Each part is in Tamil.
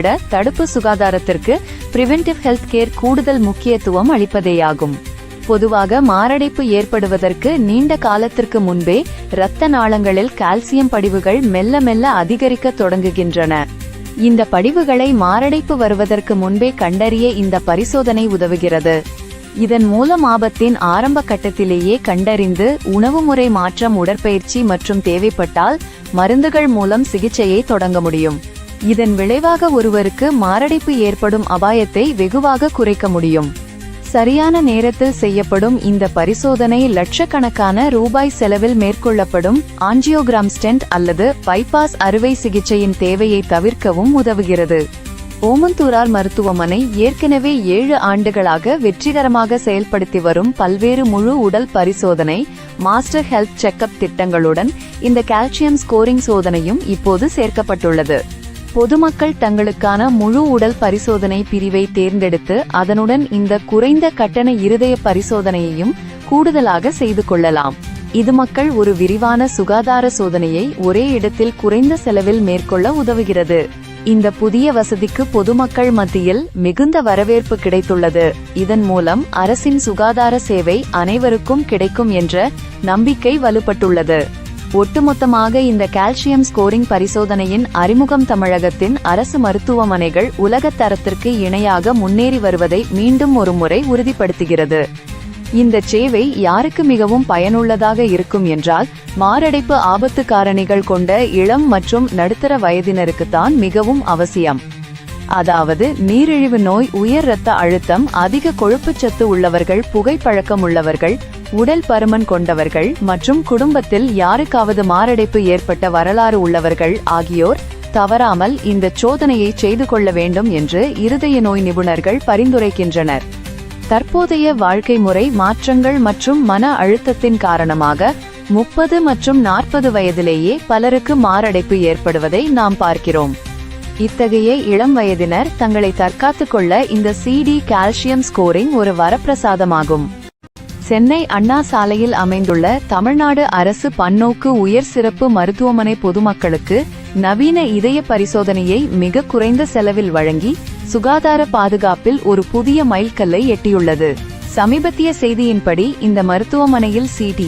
விட தடுப்பு சுகாதாரத்திற்கு பிரிவென்டிவ் ஹெல்த் கேர் கூடுதல் முக்கியத்துவம் அளிப்பதேயாகும். பொதுவாக மாரடைப்பு ஏற்படுவதற்கு நீண்ட காலத்திற்கு முன்பே இரத்த நாளங்களில் கால்சியம் படிவுகள் மெல்ல மெல்ல அதிகரிக்க தொடங்குகின்றன. இந்த படிவுகளை மாரடைப்பு வருவதற்கு முன்பே கண்டறிய இந்த பரிசோதனை உதவுகிறது. இதன் மூலம் ஆபத்தின் ஆரம்ப கட்டத்திலேயே கண்டறிந்து உணவு முறை மாற்றம், உடற்பயிற்சி மற்றும் தேவைப்பட்டால் மருந்துகள் மூலம் சிகிச்சையை தொடங்க முடியும். இதன் விளைவாக ஒருவருக்கு மாரடைப்பு ஏற்படும் அபாயத்தை வெகுவாக குறைக்க முடியும். சரியான நேரத்தில் செய்யப்படும் இந்த பரிசோதனை லட்சக்கணக்கான ரூபாய் செலவில் மேற்கொள்ளப்படும் ஆஞ்சியோகிராம் ஸ்டென்ட் அல்லது பைபாஸ் அறுவை சிகிச்சையின் தேவையை தவிர்க்கவும் உதவுகிறது. ஓமந்தூரார் மருத்துவமனை ஏற்கனவே 7 ஆண்டுகளாக வெற்றிகரமாக செயல்படுத்தி வரும் பல்வேறு முழு உடல் பரிசோதனை, மாஸ்டர் ஹெல்த் செக்அப் திட்டங்களுடன் இந்த கால்சியம் ஸ்கோரிங் சோதனையும் இப்போது சேர்க்கப்பட்டுள்ளது. பொதுமக்கள் தங்களுக்கான முழு உடல் பரிசோதனை பிரிவை தேர்ந்தெடுத்து அதனுடன் இந்த குறைந்த கட்டண இருதய பரிசோதனையையும் கூடுதலாக செய்து கொள்ளலாம். இது மக்கள் ஒரு விரிவான சுகாதார சோதனையை ஒரே இடத்தில் குறைந்த செலவில் மேற்கொள்ள உதவுகிறது. இந்த புதிய வசதிக்கு பொதுமக்கள் மத்தியில் மிகுந்த வரவேற்பு கிடைத்துள்ளது. இதன் மூலம் அரசின் சுகாதார சேவை அனைவருக்கும் கிடைக்கும் என்ற நம்பிக்கை வலுப்பட்டுள்ளது. ஒட்டுமொத்தமாக இந்த கால்சியம் ஸ்கோரிங் பரிசோதனையின் அறிமுகம் தமிழகத்தின் அரசு மருத்துவமனைகள் உலக தரத்திற்கு இணையாக முன்னேறி வருவதை மீண்டும் ஒருமுறை உறுதிப்படுத்துகிறது. இந்த சேவை யாருக்கு மிகவும் பயனுள்ளதாக இருக்கும் என்றால், மாரடைப்பு ஆபத்து காரணிகள் கொண்ட இளம் மற்றும் நடுத்தர வயதினருக்குத்தான் மிகவும் அவசியம். அதாவது நீரிழிவு நோய், உயர் இரத்த அழுத்தம், அதிக கொழுப்புச்சத்து உள்ளவர்கள், புகைப்பழக்கம் உள்ளவர்கள், உடல் பருமன் கொண்டவர்கள் மற்றும் குடும்பத்தில் யாருக்காவது மாரடைப்பு ஏற்பட்ட வரலாறு உள்ளவர்கள் ஆகியோர் தவறாமல் இந்த சோதனையை செய்து கொள்ள வேண்டும் என்று இருதய நோய் நிபுணர்கள் பரிந்துரைக்கின்றனர். தற்போதைய வாழ்க்கை முறை மாற்றங்கள் மற்றும் மன அழுத்தத்தின் காரணமாக 30 மற்றும் 40 வயதிலேயே பலருக்கு மாரடைப்பு ஏற்படுவதை நாம் பார்க்கிறோம். இத்தகைய இளம் வயதினர் தங்களை தற்காத்துக் கொள்ள இந்த CD கால்சியம் ஸ்கோரிங் ஒரு வரப்பிரசாதமாகும். சென்னை அண்ணா சாலையில் அமைந்துள்ள தமிழ்நாடு அரசு பன்னோக்கு உயர் சிறப்பு மருத்துவமனை பொதுமக்களுக்கு நவீன இதய பரிசோதனையை மிக குறைந்த செலவில் வழங்கி சுகாதார பாதுகாப்பில் ஒரு புதிய மைல்கல்லை எட்டியுள்ளது. சமீபத்திய செய்தியின்படி இந்த மருத்துவமனையில் CD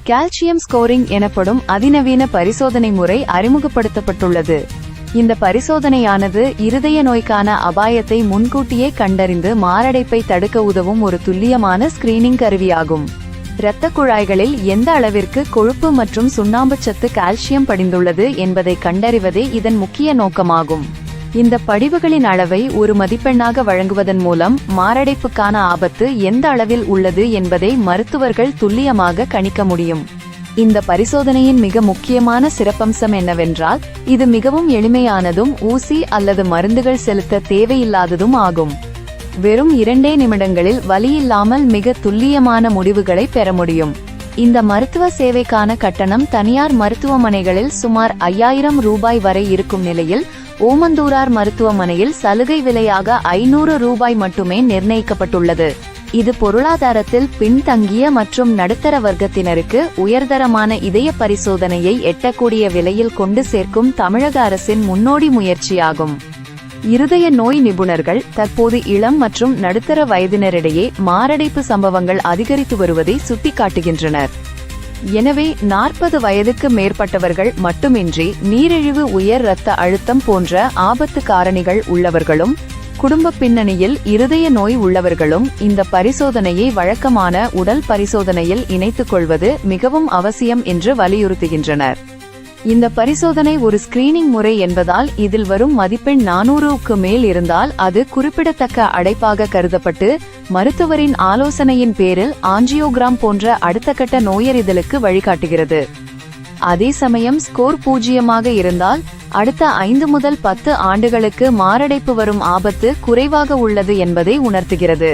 கால்சியம் ஸ்கோரிங் எனப்படும் அதிநவீன பரிசோதனை முறை அறிமுகப்படுத்தப்பட்டுள்ளது. இந்த பரிசோதனையானது இருதய நோய்க்கான அபாயத்தை முன்கூட்டியே கண்டறிந்து மாரடைப்பை தடுக்க உதவும் ஒரு துல்லியமான ஸ்கிரீனிங் கருவியாகும். இரத்த குழாய்களில் எந்த அளவிற்கு கொழுப்பு மற்றும் சுண்ணாம்புச்சத்து கால்சியம் படிந்துள்ளது என்பதை கண்டறிவதே இதன் முக்கிய நோக்கமாகும். இந்த படிவுகளின் அளவை ஒரு மதிப்பெண்ணாக வழங்குவதன் மூலம் மாரடைப்புக்கான ஆபத்து எந்த அளவில் உள்ளது என்பதை மருத்துவர்கள் துல்லியமாக கணிக்க முடியும். இந்த பரிசோதனையின் மிக முக்கியமான சிறப்பம்சம் என்னவென்றால், இது மிகவும் எளிமையானதும் ஊசி அல்லது மருந்துகள் செலுத்த தேவையில்லாததும் ஆகும். வெறும் 2 நிமிடங்களில் வலியில்லாமல் மிக துல்லியமான முடிவுகளை பெற முடியும். இந்த மருத்துவ சேவைக்கான கட்டணம் தனியார் மருத்துவமனைகளில் சுமார் 5000 ரூபாய் வரை இருக்கும் நிலையில் ஓமந்தூரார் மருத்துவமனையில் சலுகை விலையாக 500 ரூபாய் மட்டுமே நிர்ணயிக்கப்பட்டுள்ளது. இது பொருளாதாரத்தில் பின்தங்கிய மற்றும் நடுத்தர வர்க்கத்தினருக்கு உயர்தரமான இதய பரிசோதனையை எட்டக்கூடிய விலையில் கொண்டு சேர்க்கும் தமிழக அரசின் முன்னோடி முயற்சியாகும். இருதய நோய் நிபுணர்கள் தற்போது இளம் மற்றும் நடுத்தர வயதினரிடையே மாரடைப்பு சம்பவங்கள் அதிகரித்து வருவதை சுட்டிக்காட்டுகின்றனர். எனவே 40 வயதுக்கு மேற்பட்டவர்கள் மட்டுமின்றி நீரிழிவு, உயர் இரத்த அழுத்தம் போன்ற ஆபத்து காரணிகள் உள்ளவர்களும் குடும்ப பின்னணியில் இருதய நோய் உள்ளவர்களும் இந்த பரிசோதனையை வழக்கமான உடல் பரிசோதனையில் இணைத்துக் கொள்வது மிகவும் அவசியம் என்று வலியுறுத்துகின்றனர். இந்த பரிசோதனை ஒரு ஸ்கிரீனிங் முறை என்பதால் இதில் வரும் மதிப்பெண் 400க்கு மேல் இருந்தால் அது குறிப்பிடத்தக்க அடைப்பாக கருதப்பட்டு மருத்துவரின் ஆலோசனையின் பேரில் ஆஞ்சியோகிராம் போன்ற அடுத்த கட்ட நோயறிதலுக்கு வழிகாட்டுகிறது. அதே சமயம் ஸ்கோர் 0ஆக இருந்தால் அடுத்த 5 முதல் 10 ஆண்டுகளுக்கு மாரடைப்பு வரும் ஆபத்து குறைவாக உள்ளது என்பதை உணர்த்துகிறது.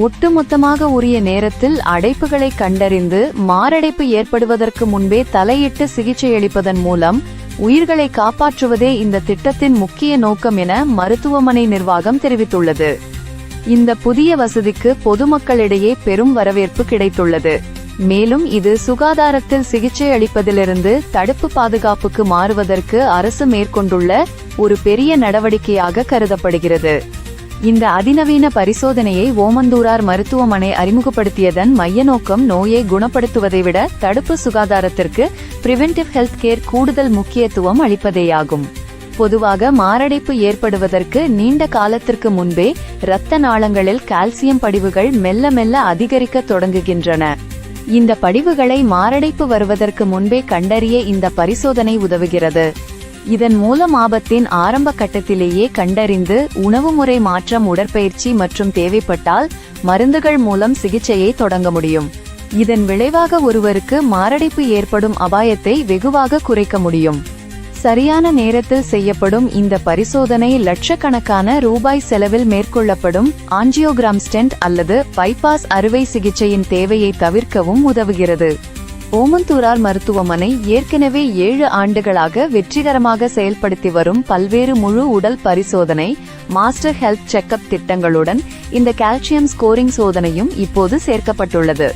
ஒட்டுமொத்தமாக உரிய நேரத்தில் அடைப்புகளை கண்டறிந்து மாரடைப்பு ஏற்படுவதற்கு முன்பே தலையிட்டு சிகிச்சையளிப்பதன் மூலம் உயிர்களை காப்பாற்றுவதே இந்த திட்டத்தின் முக்கிய நோக்கம் என மருத்துவமனை நிர்வாகம் தெரிவித்துள்ளது. இந்த புதிய வசதிக்கு பொதுமக்களிடையே பெரும் வரவேற்பு கிடைத்துள்ளது. மேலும் இது சுகாதாரத்தில் சிகிச்சை அளிப்பதிலிருந்து தடுப்பு பாதுகாப்புக்கு மாறுவதற்கு அரசு மேற்கொண்டுள்ள ஒரு பெரிய நடவடிக்கையாக கருதப்படுகிறது. இந்த அதிநவீன பரிசோதனையை ஓமந்தூரார் மருத்துவமனை அறிமுகப்படுத்தியதன் மைய நோக்கம் நோயை குணப்படுத்துவதை விட தடுப்பு சுகாதாரத்திற்கு பிரிவென்டிவ் ஹெல்த் கேர் கூடுதல் முக்கியத்துவம் அளிப்பதேயாகும். பொதுவாக மாரடைப்பு ஏற்படுவதற்கு நீண்ட காலத்திற்கு முன்பே இரத்த நாளங்களில் கால்சியம் படிவுகள் மெல்ல மெல்ல அதிகரிக்க தொடங்குகின்றன. இந்த படிவுகளை மாரடைப்பு வருவதற்கு முன்பே கண்டறிய இந்த பரிசோதனை உதவுகிறது. இதன் மூலம் ஆபத்தின் ஆரம்ப கட்டத்திலேயே கண்டறிந்து உணவு முறை மாற்றம், உடற்பயிற்சி மற்றும் தேவைப்பட்டால் மருந்துகள் மூலம் சிகிச்சையை தொடங்க முடியும். இதன் விளைவாக ஒருவருக்கு மாரடைப்பு ஏற்படும் அபாயத்தை வெகுவாக குறைக்க முடியும். சரியான நேரத்தில் செய்யப்படும் இந்த பரிசோதனை லட்சக்கணக்கான ரூபாய் செலவில் மேற்கொள்ளப்படும் ஆஞ்சியோகிராம் ஸ்டென்ட் அல்லது பைபாஸ் அறுவை சிகிச்சையின் தேவையை தவிர்க்கவும் உதவுகிறது. ஓமந்தூரார் மருத்துவமனை ஏற்கனவே 7 ஆண்டுகளாக வெற்றிகரமாக செயல்படுத்தி வரும் பல்வேறு முழு உடல் பரிசோதனை, மாஸ்டர் ஹெல்த் செக்கப் திட்டங்களுடன் இந்த கால்சியம் ஸ்கோரிங் சோதனையும் இப்போது சேர்க்கப்பட்டுள்ளது.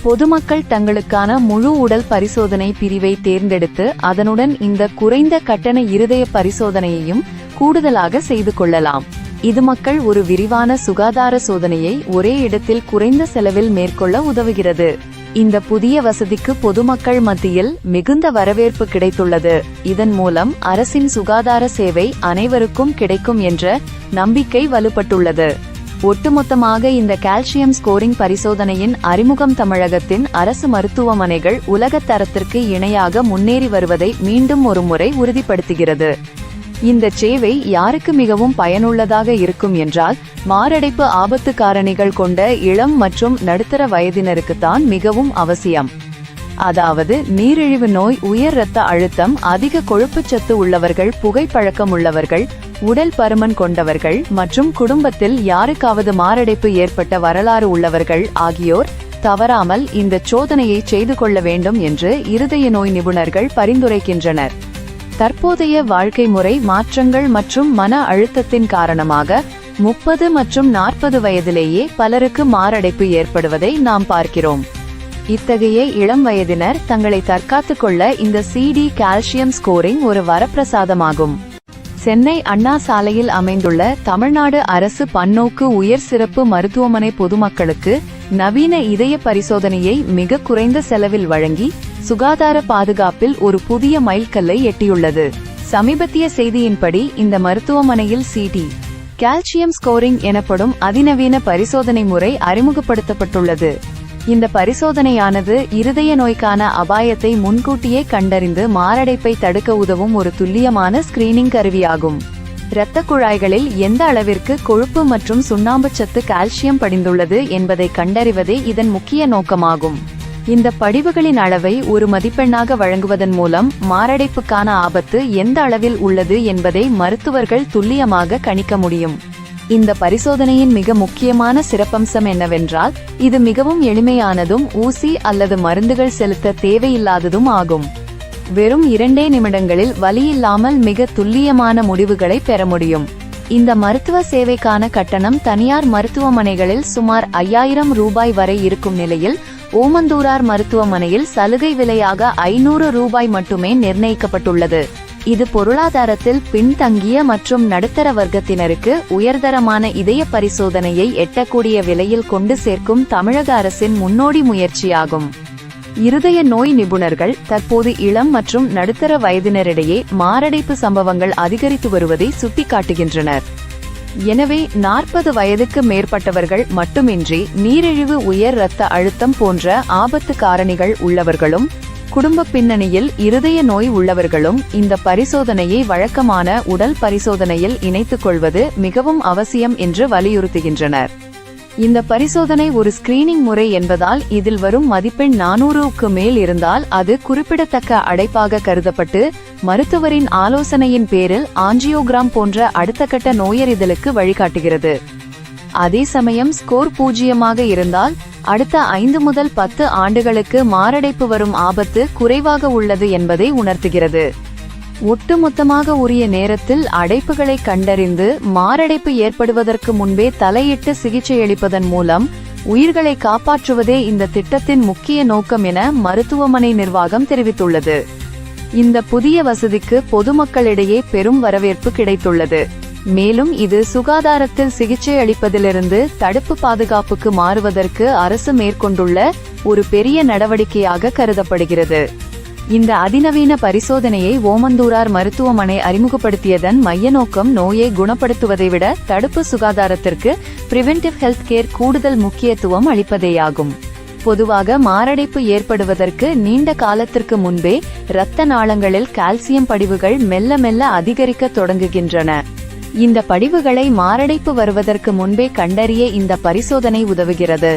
பொதுமக்கள் தங்களுக்கான முழு உடல் பரிசோதனை பிரிவை தேர்ந்தெடுத்து அதனுடன் இந்த குறைந்த கட்டண இருதய பரிசோதனையையும் கூடுதலாக செய்து கொள்ளலாம். இது மக்கள் ஒரு விரிவான சுகாதார சோதனையை ஒரே இடத்தில் குறைந்த செலவில் மேற்கொள்ள உதவுகிறது. இந்த புதிய வசதிக்கு பொதுமக்கள் மத்தியில் மிகுந்த வரவேற்பு கிடைத்துள்ளது. இதன் மூலம் அரசின் சுகாதார சேவை அனைவருக்கும் கிடைக்கும் என்ற நம்பிக்கை வலுப்பட்டுள்ளது. ஒட்டுமொத்தமாக இந்த கால்சியம் ஸ்கோரிங் பரிசோதனையின் அறிமுகம் தமிழகத்தின் அரசு மருத்துவமனைகள் உலக தரத்திற்கு இணையாக முன்னேறி வருவதை மீண்டும் ஒருமுறை உறுதிப்படுத்துகிறது. இந்த சேவை யாருக்கு மிகவும் பயனுள்ளதாக இருக்கும் என்றால், மாரடைப்பு ஆபத்து காரணிகள் கொண்ட இளம் மற்றும் நடுத்தர வயதினருக்குத்தான் மிகவும் அவசியம். அதாவது நீரிழிவு நோய், உயர் இரத்த அழுத்தம், அதிக கொழுப்புச்சத்து உள்ளவர்கள், புகைப்பழக்கம் உள்ளவர்கள், உடல் பருமன் கொண்டவர்கள் மற்றும் குடும்பத்தில் யாருக்காவது மாரடைப்பு ஏற்பட்ட வரலாறு உள்ளவர்கள் ஆகியோர் தவறாமல் இந்த சோதனையை செய்து கொள்ள வேண்டும் என்று இருதய நோய் நிபுணர்கள் பரிந்துரைக்கின்றனர். தற்போதைய வாழ்க்கை முறை மாற்றங்கள் மற்றும் மன அழுத்தத்தின் காரணமாக 30 மற்றும் 40 வயதிலேயே பலருக்கு மாரடைப்பு ஏற்படுவதை நாம் பார்க்கிறோம். இத்தகைய இளம் வயதினர் தங்களை தற்காத்துக் கொள்ள இந்த CD கால்சியம் ஸ்கோரிங் ஒரு வரப்பிரசாதமாகும். சென்னை அண்ணா சாலையில் அமைந்துள்ள தமிழ்நாடு அரசு பன்னோக்கு உயர் சிறப்பு மருத்துவமனை பொதுமக்களுக்கு நவீன இதய பரிசோதனையை மிக குறைந்த செலவில் வழங்கி சுகாதார பாதுகாப்பில் ஒரு புதிய மைல்கல்லை எட்டியுள்ளது. சமீபத்திய செய்தியின்படி இந்த மருத்துவமனையில் CD கால்சியம் ஸ்கோரிங் எனப்படும் அதிநவீன பரிசோதனை முறை அறிமுகப்படுத்தப்பட்டுள்ளது. இந்த பரிசோதனையானது இருதய நோய்க்கான அபாயத்தை முன்கூட்டியே கண்டறிந்து மாரடைப்பை தடுக்க உதவும் ஒரு துல்லியமான ஸ்கிரீனிங் கருவியாகும். இரத்த குழாய்களில் எந்த அளவிற்கு கொழுப்பு மற்றும் சுண்ணாம்பு சத்து, கால்சியம் படிந்துள்ளது என்பதை கண்டறிவதே இதன் முக்கிய நோக்கமாகும். இந்த படிவுகளின் அளவை ஒரு மதிப்பெண்ணாக வழங்குவதன் மூலம் மாரடைப்புக்கான ஆபத்து எந்த அளவில் உள்ளது என்பதை மருத்துவர்கள் துல்லியமாக கணிக்க முடியும். இந்த பரிசோதனையின் மிக முக்கியமான சிறப்பம்சம் என்னவென்றால், இது மிகவும் எளிமையானதும் ஊசி அல்லது மருந்துகள் செலுத்த தேவையில்லாததும் ஆகும். வெறும் 2 நிமிடங்களில் வலியில்லாமல் மிக துல்லியமான முடிவுகளை பெற முடியும். இந்த மருத்துவ சேவைக்கான கட்டணம் தனியார் மருத்துவமனைகளில் சுமார் 5000 ரூபாய் வரை இருக்கும் நிலையில் ஓமந்தூரார் மருத்துவமனையில் சலுகை விலையாக 500 ரூபாய் மட்டுமே நிர்ணயிக்கப்பட்டுள்ளது. இது பொருளாதாரத்தில் பின்தங்கிய மற்றும் நடுத்தர வர்க்கத்தினருக்கு உயர்தரமான இதய பரிசோதனையை எட்டக்கூடிய விலையில் கொண்டு சேர்க்கும் தமிழக அரசின் முன்னோடி முயற்சியாகும். இருதய நோய் நிபுணர்கள் தற்போது இளம் மற்றும் நடுத்தர வயதினரிடையே மாரடைப்பு சம்பவங்கள் அதிகரித்து வருவதை சுட்டிக்காட்டுகின்றனர். எனவே 40 வயதுக்கு மேற்பட்டவர்கள் மட்டுமின்றி நீரிழிவு, உயர் இரத்த அழுத்தம் போன்ற ஆபத்து காரணிகள் உள்ளவர்களும் குடும்ப பின்னணியில் இருதய நோய் உள்ளவர்களும் இந்த பரிசோதனையை வழக்கமான உடல் பரிசோதனையில் இணைத்துக் கொள்வது மிகவும் அவசியம் என்று வலியுறுத்துகின்றனர். இந்த பரிசோதனை ஒரு ஸ்கிரீனிங் முறை என்பதால் இதில் வரும் மதிப்பெண் 400க்கு மேல் இருந்தால் அது குறிப்பிடத்தக்க அடைப்பாக கருதப்பட்டு மருத்துவரின் ஆலோசனையின் பேரில் ஆஞ்சியோகிராம் போன்ற அடுத்த கட்ட நோயறிதலுக்கு வழிகாட்டுகிறது. அதே சமயம் ஸ்கோர் 0 இருந்தால் அடுத்த 5 முதல் 10 ஆண்டுகளுக்கு மாரடைப்பு வரும் ஆபத்து குறைவாக உள்ளது என்பதை உணர்த்துகிறது. ஒட்டுமொத்தமாக உரிய நேரத்தில் அடைப்புகளை கண்டறிந்து மாரடைப்பு ஏற்படுவதற்கு முன்பே தலையிட்டு சிகிச்சையளிப்பதன் மூலம் உயிர்களை காப்பாற்றுவதே இந்த திட்டத்தின் முக்கிய நோக்கம் என மருத்துவமனை நிர்வாகம் தெரிவித்துள்ளது. இந்த புதிய வசதிக்கு பொதுமக்களிடையே பெரும் வரவேற்பு கிடைத்துள்ளது. மேலும் இது சுகாதாரத்தில் சிகிச்சை அளிப்பதிலிருந்து தடுப்பு பாதுகாப்புக்கு மாறுவதற்கு அரசு மேற்கொண்டுள்ள ஒரு பெரிய நடவடிக்கையாக கருதப்படுகிறது. இந்த அதிநவீன பரிசோதனையை ஓமந்தூரார் மருத்துவமனை அறிமுகப்படுத்தியதன் மைய நோக்கம் நோயை குணப்படுத்துவதை விட தடுப்பு சுகாதாரத்திற்கு பிரிவென்டிவ் ஹெல்த் கேர் கூடுதல் முக்கியத்துவம் அளிப்பதேயாகும். பொதுவாக மாரடைப்பு ஏற்படுவதற்கு நீண்ட காலத்திற்கு முன்பே இரத்த நாளங்களில் கால்சியம் படிவுகள் மெல்ல மெல்ல அதிகரிக்க தொடங்குகின்றன. இந்த படிவுகளை மாரடைப்பு வருவதற்கு முன்பே கண்டறிய இந்த பரிசோதனை உதவுகிறது.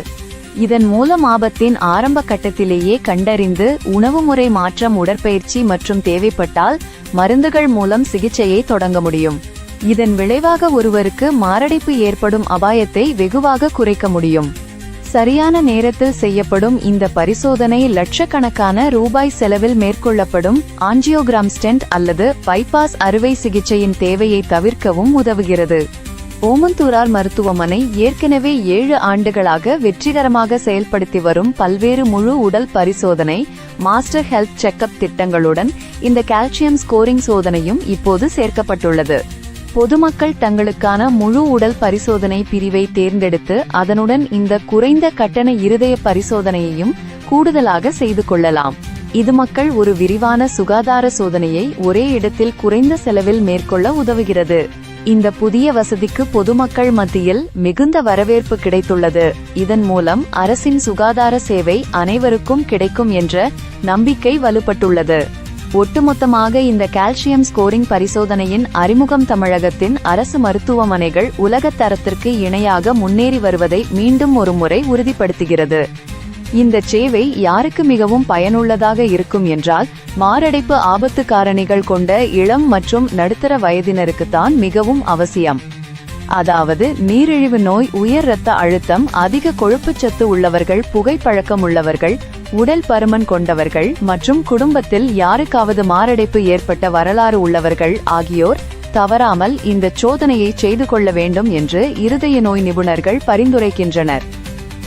இதன் மூலம் ஆபத்தின் ஆரம்ப கட்டத்திலேயே கண்டறிந்து உணவு முறை மாற்றம், உடற்பயிற்சி மற்றும் தேவைப்பட்டால் மருந்துகள் மூலம் சிகிச்சையை தொடங்க முடியும். இதன் விளைவாக ஒருவருக்கு மாரடைப்பு ஏற்படும் அபாயத்தை வெகுவாக குறைக்க முடியும். சரியான நேரத்தில் செய்யப்படும் இந்த பரிசோதனை லட்சக்கணக்கான ரூபாய் செலவில் மேற்கொள்ளப்படும் ஆஞ்சியோகிராம் ஸ்டென்ட் அல்லது பைபாஸ் அறுவை சிகிச்சையின் தேவையை தவிர்க்கவும் உதவுகிறது. ஓமந்தூரார் மருத்துவமனை ஏற்கனவே 7 ஆண்டுகளாக வெற்றிகரமாக செயல்படுத்தி வரும் பல்வேறு முழு உடல் பரிசோதனை, மாஸ்டர் ஹெல்த் செக்அப் திட்டங்களுடன் இந்த கால்சியம் ஸ்கோரிங் சோதனையும் இப்போது சேர்க்கப்பட்டுள்ளது. பொதுமக்கள் தங்களுக்கான முழு உடல் பரிசோதனை பிரிவை தேர்ந்தெடுத்து அதனுடன் இந்த குறைந்த கட்டண இருதய பரிசோதனையையும் கூடுதலாக செய்து கொள்ளலாம். இது மக்கள் ஒரு விரிவான சுகாதார சோதனையை ஒரே இடத்தில் குறைந்த செலவில் மேற்கொள்ள உதவுகிறது. இந்த புதிய வசதிக்கு பொதுமக்கள் மத்தியில் மிகுந்த வரவேற்பு கிடைத்துள்ளது. இதன் மூலம் அரசின் சுகாதார சேவை அனைவருக்கும் கிடைக்கும் என்ற நம்பிக்கை வலுப்பட்டுள்ளது. ஒட்டுமொத்தமாக இந்த கால்சியம் ஸ்கோரிங் பரிசோதனையின் அறிமுகம் தமிழகத்தின் அரசு மருத்துவமனைகள் உலகத் தரத்திற்கு இணையாக முன்னேறி வருவதை மீண்டும் ஒருமுறை உறுதிப்படுத்துகிறது. இந்த சேவை யாருக்கு மிகவும் பயனுள்ளதாக இருக்கும் என்றால், மாரடைப்பு ஆபத்து காரணிகள் கொண்ட இளம் மற்றும் நடுத்தர வயதினருக்குத்தான் மிகவும் அவசியம். அதாவது நீரிழிவு நோய், உயர் இரத்த அழுத்தம், அதிக கொழுப்புச்சத்து உள்ளவர்கள், புகைப்பழக்கம் உள்ளவர்கள், உடல் பருமன் கொண்டவர்கள் மற்றும் குடும்பத்தில் யாருக்காவது மாரடைப்பு ஏற்பட்ட வரலாறு உள்ளவர்கள் ஆகியோர் தவறாமல் இந்த சோதனையை செய்து கொள்ள வேண்டும் என்று இருதய நோய் நிபுணர்கள் பரிந்துரைக்கின்றனர்.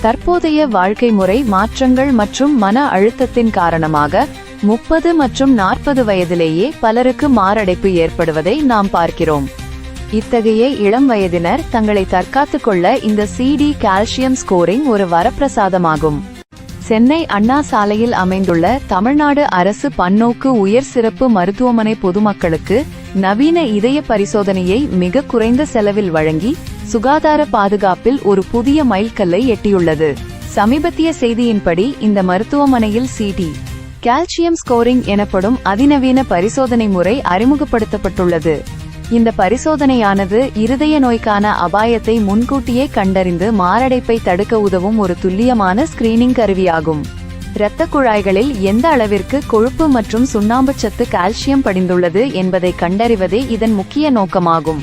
தற்போதைய வாழ்க்கை முறை மாற்றங்கள் மற்றும் மன அழுத்தத்தின் காரணமாக 30 மற்றும் 40 வயதிலேயே பலருக்கு மாரடைப்பு ஏற்படுவதை நாம் பார்க்கிறோம். இத்தகைய இளம் வயதினர் தங்களை தற்காத்துக் கொள்ள இந்த CD கால்சியம் ஸ்கோரிங் ஒரு வரப்பிரசாதமாகும். சென்னை அண்ணா சாலையில் அமைந்துள்ள தமிழ்நாடு அரசு பன்னோக்கு உயர் சிறப்பு மருத்துவமனை பொதுமக்களுக்கு நவீன இதய பரிசோதனையை மிக குறைந்த செலவில் வழங்கி சுகாதார பாதுகாப்பில் ஒரு புதிய மைல்கல்லை எட்டியுள்ளது. சமீபத்திய செய்தியின்படி இந்த மருத்துவமனையில் CD கால்சியம் ஸ்கோரிங் எனப்படும் அதிநவீன பரிசோதனை முறை அறிமுகப்படுத்தப்பட்டுள்ளது. இந்த பரிசோதனையானது இருதய நோய்க்கான அபாயத்தை முன்கூட்டியே கண்டறிந்து மாரடைப்பை தடுக்க உதவும் ஒரு துல்லியமான ஸ்கிரீனிங் கருவியாகும். இரத்த குழாய்களில் எந்த அளவிற்கு கொழுப்பு மற்றும் சுண்ணாம்பு சத்து, கால்சியம் படிந்துள்ளது என்பதை கண்டறிவதே இதன் முக்கிய நோக்கமாகும்.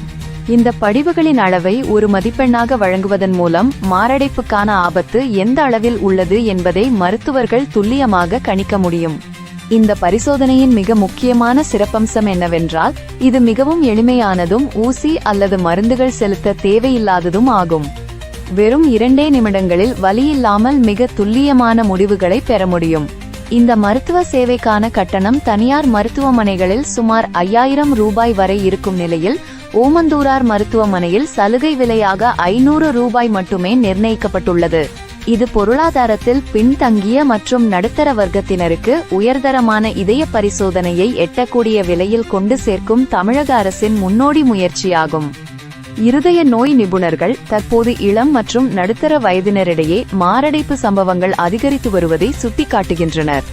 இந்த படிவுகளின் அளவை ஒரு மதிப்பெண்ணாக வழங்குவதன் மூலம் மாரடைப்புக்கான ஆபத்து எந்த அளவில் உள்ளது என்பதை மருத்துவர்கள் துல்லியமாக கணிக்க முடியும். இந்த பரிசோதனையின் மிக முக்கியமான சிறப்பம்சம் என்னவென்றால், இது மிகவும் எளிமையானதும் ஊசி அல்லது மருந்துகள் செலுத்த தேவையில்லாததும் ஆகும். வெறும் 2 நிமிடங்களில் வலியில்லாமல் மிக துல்லியமான முடிவுகளை பெற முடியும். இந்த மருத்துவ சேவைக்கான கட்டணம் தனியார் மருத்துவமனைகளில் சுமார் 5000 ரூபாய் வரை இருக்கும் நிலையில் ஓமந்தூரார் மருத்துவமனையில் சலுகை விலையாக 500 ரூபாய் மட்டுமே நிர்ணயிக்கப்பட்டுள்ளது. இது பொருளாதாரத்தில் பின்தங்கிய மற்றும் நடுத்தர வர்க்கத்தினருக்கு உயர்தரமான இதய பரிசோதனையை எட்டக்கூடிய விலையில் கொண்டு சேர்க்கும் தமிழக அரசின் முன்னோடி முயற்சியாகும். இருதய நோய் நிபுணர்கள் தற்போது இளம் மற்றும் நடுத்தர வயதினரிடையே மாரடைப்பு சம்பவங்கள் அதிகரித்து வருவதை சுட்டிக்காட்டுகின்றனர்.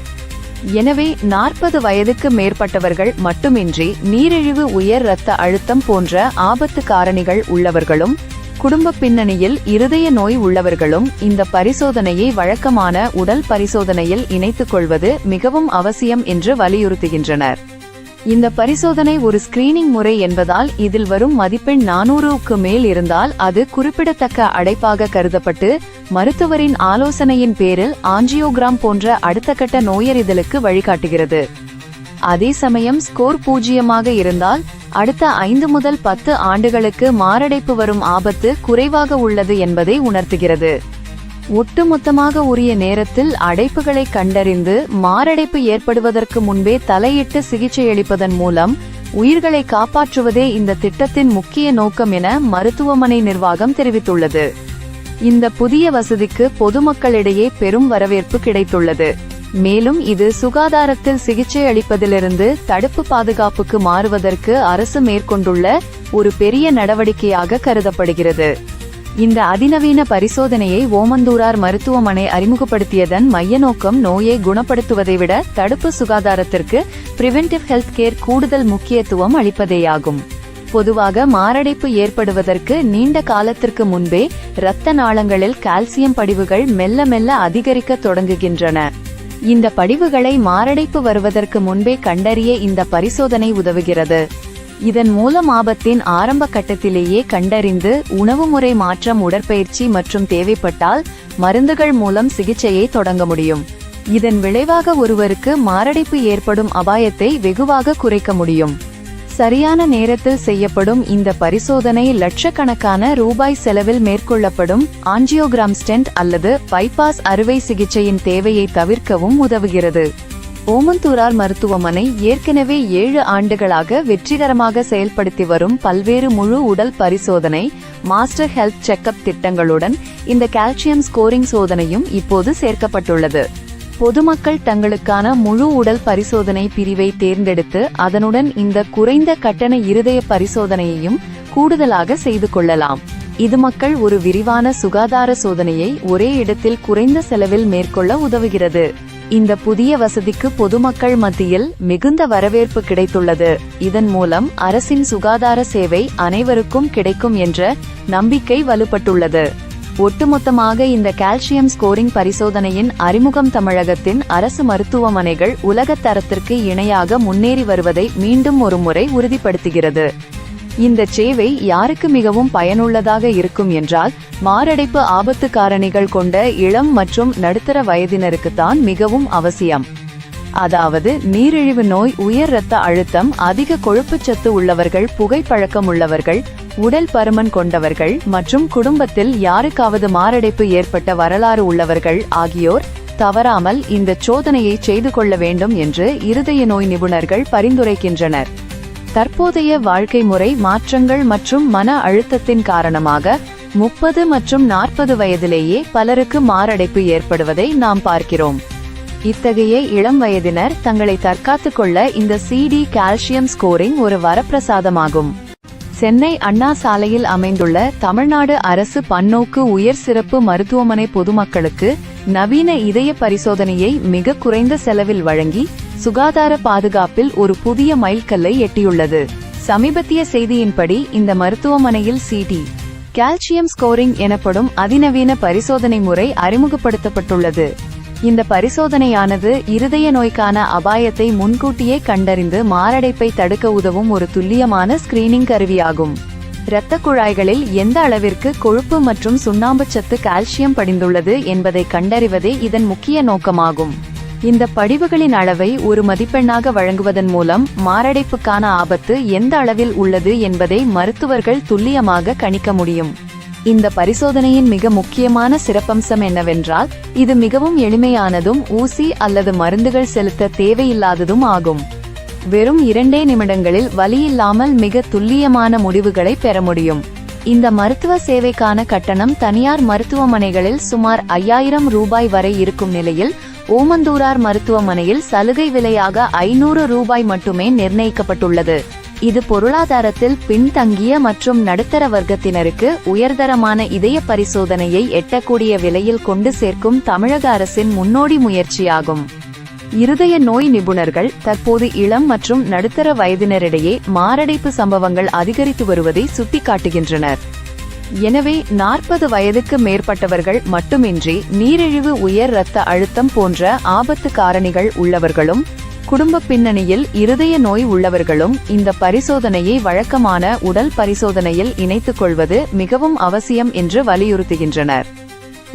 எனவே 40 வயதுக்கு மேற்பட்டவர்கள் மட்டுமின்றி நீரிழிவு, உயர் இரத்த அழுத்தம் போன்ற ஆபத்து காரணிகள் உள்ளவர்களும் குடும்ப பின்னணியில் இருதய நோய் உள்ளவர்களும் இந்த பரிசோதனையை வழக்கமான உடல் பரிசோதனையில் இணைத்துக் கொள்வது மிகவும் அவசியம் என்று வலியுறுத்துகின்றனர். இந்த பரிசோதனை ஒரு ஸ்கிரீனிங் முறை என்பதால் இதில் வரும் மதிப்பெண் 400க்கு மேல் இருந்தால் அது குறிப்பிடத்தக்க அடைப்பாக கருதப்பட்டு மருத்துவரின் ஆலோசனையின் பேரில் ஆஞ்சியோகிராம் போன்ற அடுத்த கட்ட நோயறிதலுக்கு வழிகாட்டுகிறது. அதே சமயம் ஸ்கோர் 0 இருந்தால் அடுத்த 5 முதல் 10 ஆண்டுகளுக்கு மாரடைப்பு வரும் ஆபத்து குறைவாக உள்ளது என்பதை உணர்த்துகிறது. ஒட்டுமொத்தமாக உரிய நேரத்தில் அடைப்புகளை கண்டறிந்து மாரடைப்பு ஏற்படுவதற்கு முன்பே தலையிட்டு சிகிச்சையளிப்பதன் மூலம் உயிர்களை காப்பாற்றுவதே இந்த திட்டத்தின் முக்கிய நோக்கம் என மருத்துவமனை நிர்வாகம் தெரிவித்துள்ளது. இந்த புதிய வசதிக்கு பொதுமக்களிடையே பெரும் வரவேற்பு கிடைத்துள்ளது. மேலும் இது சுகாதாரத்தில் சிகிச்சை அளிப்பதிலிருந்து தடுப்பு பாதுகாப்புக்கு மாறுவதற்கு அரசு மேற்கொண்டுள்ள ஒரு பெரிய நடவடிக்கையாக கருதப்படுகிறது. இந்த அதிநவீன பரிசோதனையை ஓமந்தூரார் மருத்துவமனை அறிமுகப்படுத்தியதன் மைய நோக்கம் நோயை குணப்படுத்துவதை விட தடுப்பு சுகாதாரத்திற்கு பிரிவென்டிவ் ஹெல்த் கேர் கூடுதல் முக்கியத்துவம் அளிப்பதேயாகும். பொதுவாக மாரடைப்பு ஏற்படுவதற்கு நீண்ட காலத்திற்கு முன்பே இரத்த நாளங்களில் கால்சியம் படிவுகள் மெல்ல மெல்ல அதிகரிக்க தொடங்குகின்றன. இந்த படிவுகளை மாரடைப்பு வருவதற்கு முன்பே கண்டறிய இந்த பரிசோதனை உதவுகிறது. இதன் மூலம் ஆபத்தின் ஆரம்ப கட்டத்திலேயே கண்டறிந்து உணவு முறை மாற்றம், உடற்பயிற்சி மற்றும் தேவைப்பட்டால் மருந்துகள் மூலம் சிகிச்சையை தொடங்க முடியும். இதன் விளைவாக ஒருவருக்கு மாரடைப்பு ஏற்படும் அபாயத்தை வெகுவாக குறைக்க முடியும். சரியான நேரத்தில் செய்யப்படும் இந்த பரிசோதனை லட்சக்கணக்கான ரூபாய் செலவில் மேற்கொள்ளப்படும் ஆஞ்சியோகிராம் ஸ்டென்ட் அல்லது பைபாஸ் அறுவை சிகிச்சையின் தேவையை தவிர்க்கவும் உதவுகிறது. ஓமந்தூரார் மருத்துவமனை ஏற்கனவே 7 ஆண்டுகளாக வெற்றிகரமாக செயல்படுத்தி வரும் பல்வேறு முழு உடல் பரிசோதனை, மாஸ்டர் ஹெல்த் செக்அப் திட்டங்களுடன் இந்த கால்சியம் ஸ்கோரிங் சோதனையும் இப்போது சேர்க்கப்பட்டுள்ளது. பொதுமக்கள் தங்களுக்கான முழு உடல் பரிசோதனை பிரிவை தேர்ந்தெடுத்து அதனுடன் இந்த குறைந்த கட்டண இருதய பரிசோதனையையும் கூடுதலாக செய்து கொள்ளலாம். இது மக்கள் ஒரு விரிவான சுகாதார சோதனையை ஒரே இடத்தில் குறைந்த செலவில் மேற்கொள்ள உதவுகிறது. இந்த புதிய வசதிக்கு பொதுமக்கள் மத்தியில் மிகுந்த வரவேற்பு கிடைத்துள்ளது. இதன் மூலம் அரசின் சுகாதார சேவை அனைவருக்கும் கிடைக்கும் என்ற நம்பிக்கை வலுப்பட்டுள்ளது. ஒட்டுமொத்தமாக இந்த கால்சியம் ஸ்கோரிங் பரிசோதனையின் அறிமுகம் தமிழகத்தின் அரசு மருத்துவமனைகள் உலக தரத்திற்கு இணையாக முன்னேறி வருவதை மீண்டும் ஒருமுறை உறுதிப்படுத்துகிறது. இந்த சேவை யாருக்கு மிகவும் பயனுள்ளதாக இருக்கும் என்றால், மாரடைப்பு ஆபத்து காரணிகள் கொண்ட இளம் மற்றும் நடுத்தர வயதினருக்குத்தான் மிகவும் அவசியம். அதாவது நீரிழிவு நோய், உயர் இரத்த அழுத்தம், அதிக கொழுப்புச்சத்து உள்ளவர்கள், புகைப்பழக்கம் உள்ளவர்கள், உடல் பருமன் கொண்டவர்கள் மற்றும் குடும்பத்தில் யாருக்காவது மாரடைப்பு ஏற்பட்ட வரலாறு உள்ளவர்கள் ஆகியோர் தவறாமல் இந்த சோதனையை செய்து கொள்ள வேண்டும் என்று இருதய நோய் நிபுணர்கள் பரிந்துரைக்கின்றனர். தற்போதைய வாழ்க்கை முறை மாற்றங்கள் மற்றும் மன அழுத்தத்தின் காரணமாக 30 மற்றும் 40 வயதிலேயே பலருக்கு மாரடைப்பு ஏற்படுவதை நாம் பார்க்கிறோம். இத்தகைய இளம் வயதினர் தங்களை தற்காத்துக் கொள்ள இந்த CD கால்சியம் ஸ்கோரிங் ஒரு வரப்பிரசாதமாகும். சென்னை அண்ணா சாலையில் அமைந்துள்ள தமிழ்நாடு அரசு பன்னோக்கு உயர் சிறப்பு மருத்துவமனை பொதுமக்களுக்கு நவீன இதய பரிசோதனையை மிக குறைந்த செலவில் வழங்கி சுகாதார பாதுகாப்பில் ஒரு புதிய மைல்கல்லை எட்டியுள்ளது. சமீபத்திய செய்தியின்படி இந்த மருத்துவமனையில் CD கால்சியம் ஸ்கோரிங் எனப்படும் அதிநவீன பரிசோதனை முறை அறிமுகப்படுத்தப்பட்டுள்ளது. இந்த பரிசோதனையானது இருதய நோய்க்கான அபாயத்தை முன்கூட்டியே கண்டறிந்து மாரடைப்பை தடுக்க உதவும் ஒரு துல்லியமான ஸ்கிரீனிங் கருவியாகும். இரத்த குழாய்களில் எந்த அளவிற்கு கொழுப்பு மற்றும் சுண்ணாம்பு சத்து, கால்சியம் படிந்துள்ளது என்பதை கண்டறிவதே இதன் முக்கிய நோக்கமாகும். இந்த படிவுகளின் அளவை ஒரு மதிப்பெண்ணாக வழங்குவதன் மூலம் மாரடைப்புக்கான ஆபத்து எந்த அளவில் உள்ளது என்பதை மருத்துவர்கள் துல்லியமாக கணிக்க முடியும். இந்த பரிசோதனையின் மிக முக்கியமான சிறப்பம்சம் என்னவென்றால், இது மிகவும் எளிமையானதும் ஊசி அல்லது மருந்துகள் செலுத்த தேவையில்லாததும் ஆகும். வெறும் 2 நிமிடங்களில் வலியில்லாமல் மிக துல்லியமான முடிவுகளை பெற முடியும். இந்த மருத்துவ சேவைக்கான கட்டணம் தனியார் மருத்துவமனைகளில் சுமார் 5000 ரூபாய் வரை இருக்கும் நிலையில் ஓமந்தூரார் மருத்துவமனையில் சலுகை விலையாக 500 ரூபாய் மட்டுமே நிர்ணயிக்கப்பட்டுள்ளது. இது பொருளாதாரத்தில் பின்தங்கிய மற்றும் நடுத்தர வர்க்கத்தினருக்கு உயர்தரமான இதய பரிசோதனையை எட்டக்கூடிய விலையில் கொண்டு சேர்க்கும் தமிழக அரசின் முன்னோடி முயற்சியாகும். இருதய நோய் நிபுணர்கள் தற்போது இளம் மற்றும் நடுத்தர வயதினரிடையே மாரடைப்பு சம்பவங்கள் அதிகரித்து வருவதை சுட்டிக்காட்டுகின்றனர். எனவே 40 வயதுக்கு மேற்பட்டவர்கள் மட்டுமின்றி நீரிழிவு, உயர் இரத்த அழுத்தம் போன்ற ஆபத்து காரணிகள் உள்ளவர்களும் குடும்ப பின்னணியில் இருதய நோய் உள்ளவர்களும் இந்த பரிசோதனையை வழக்கமான உடல் பரிசோதனையில் இணைத்துக் கொள்வது மிகவும் அவசியம் என்று வலியுறுத்துகின்றனர்.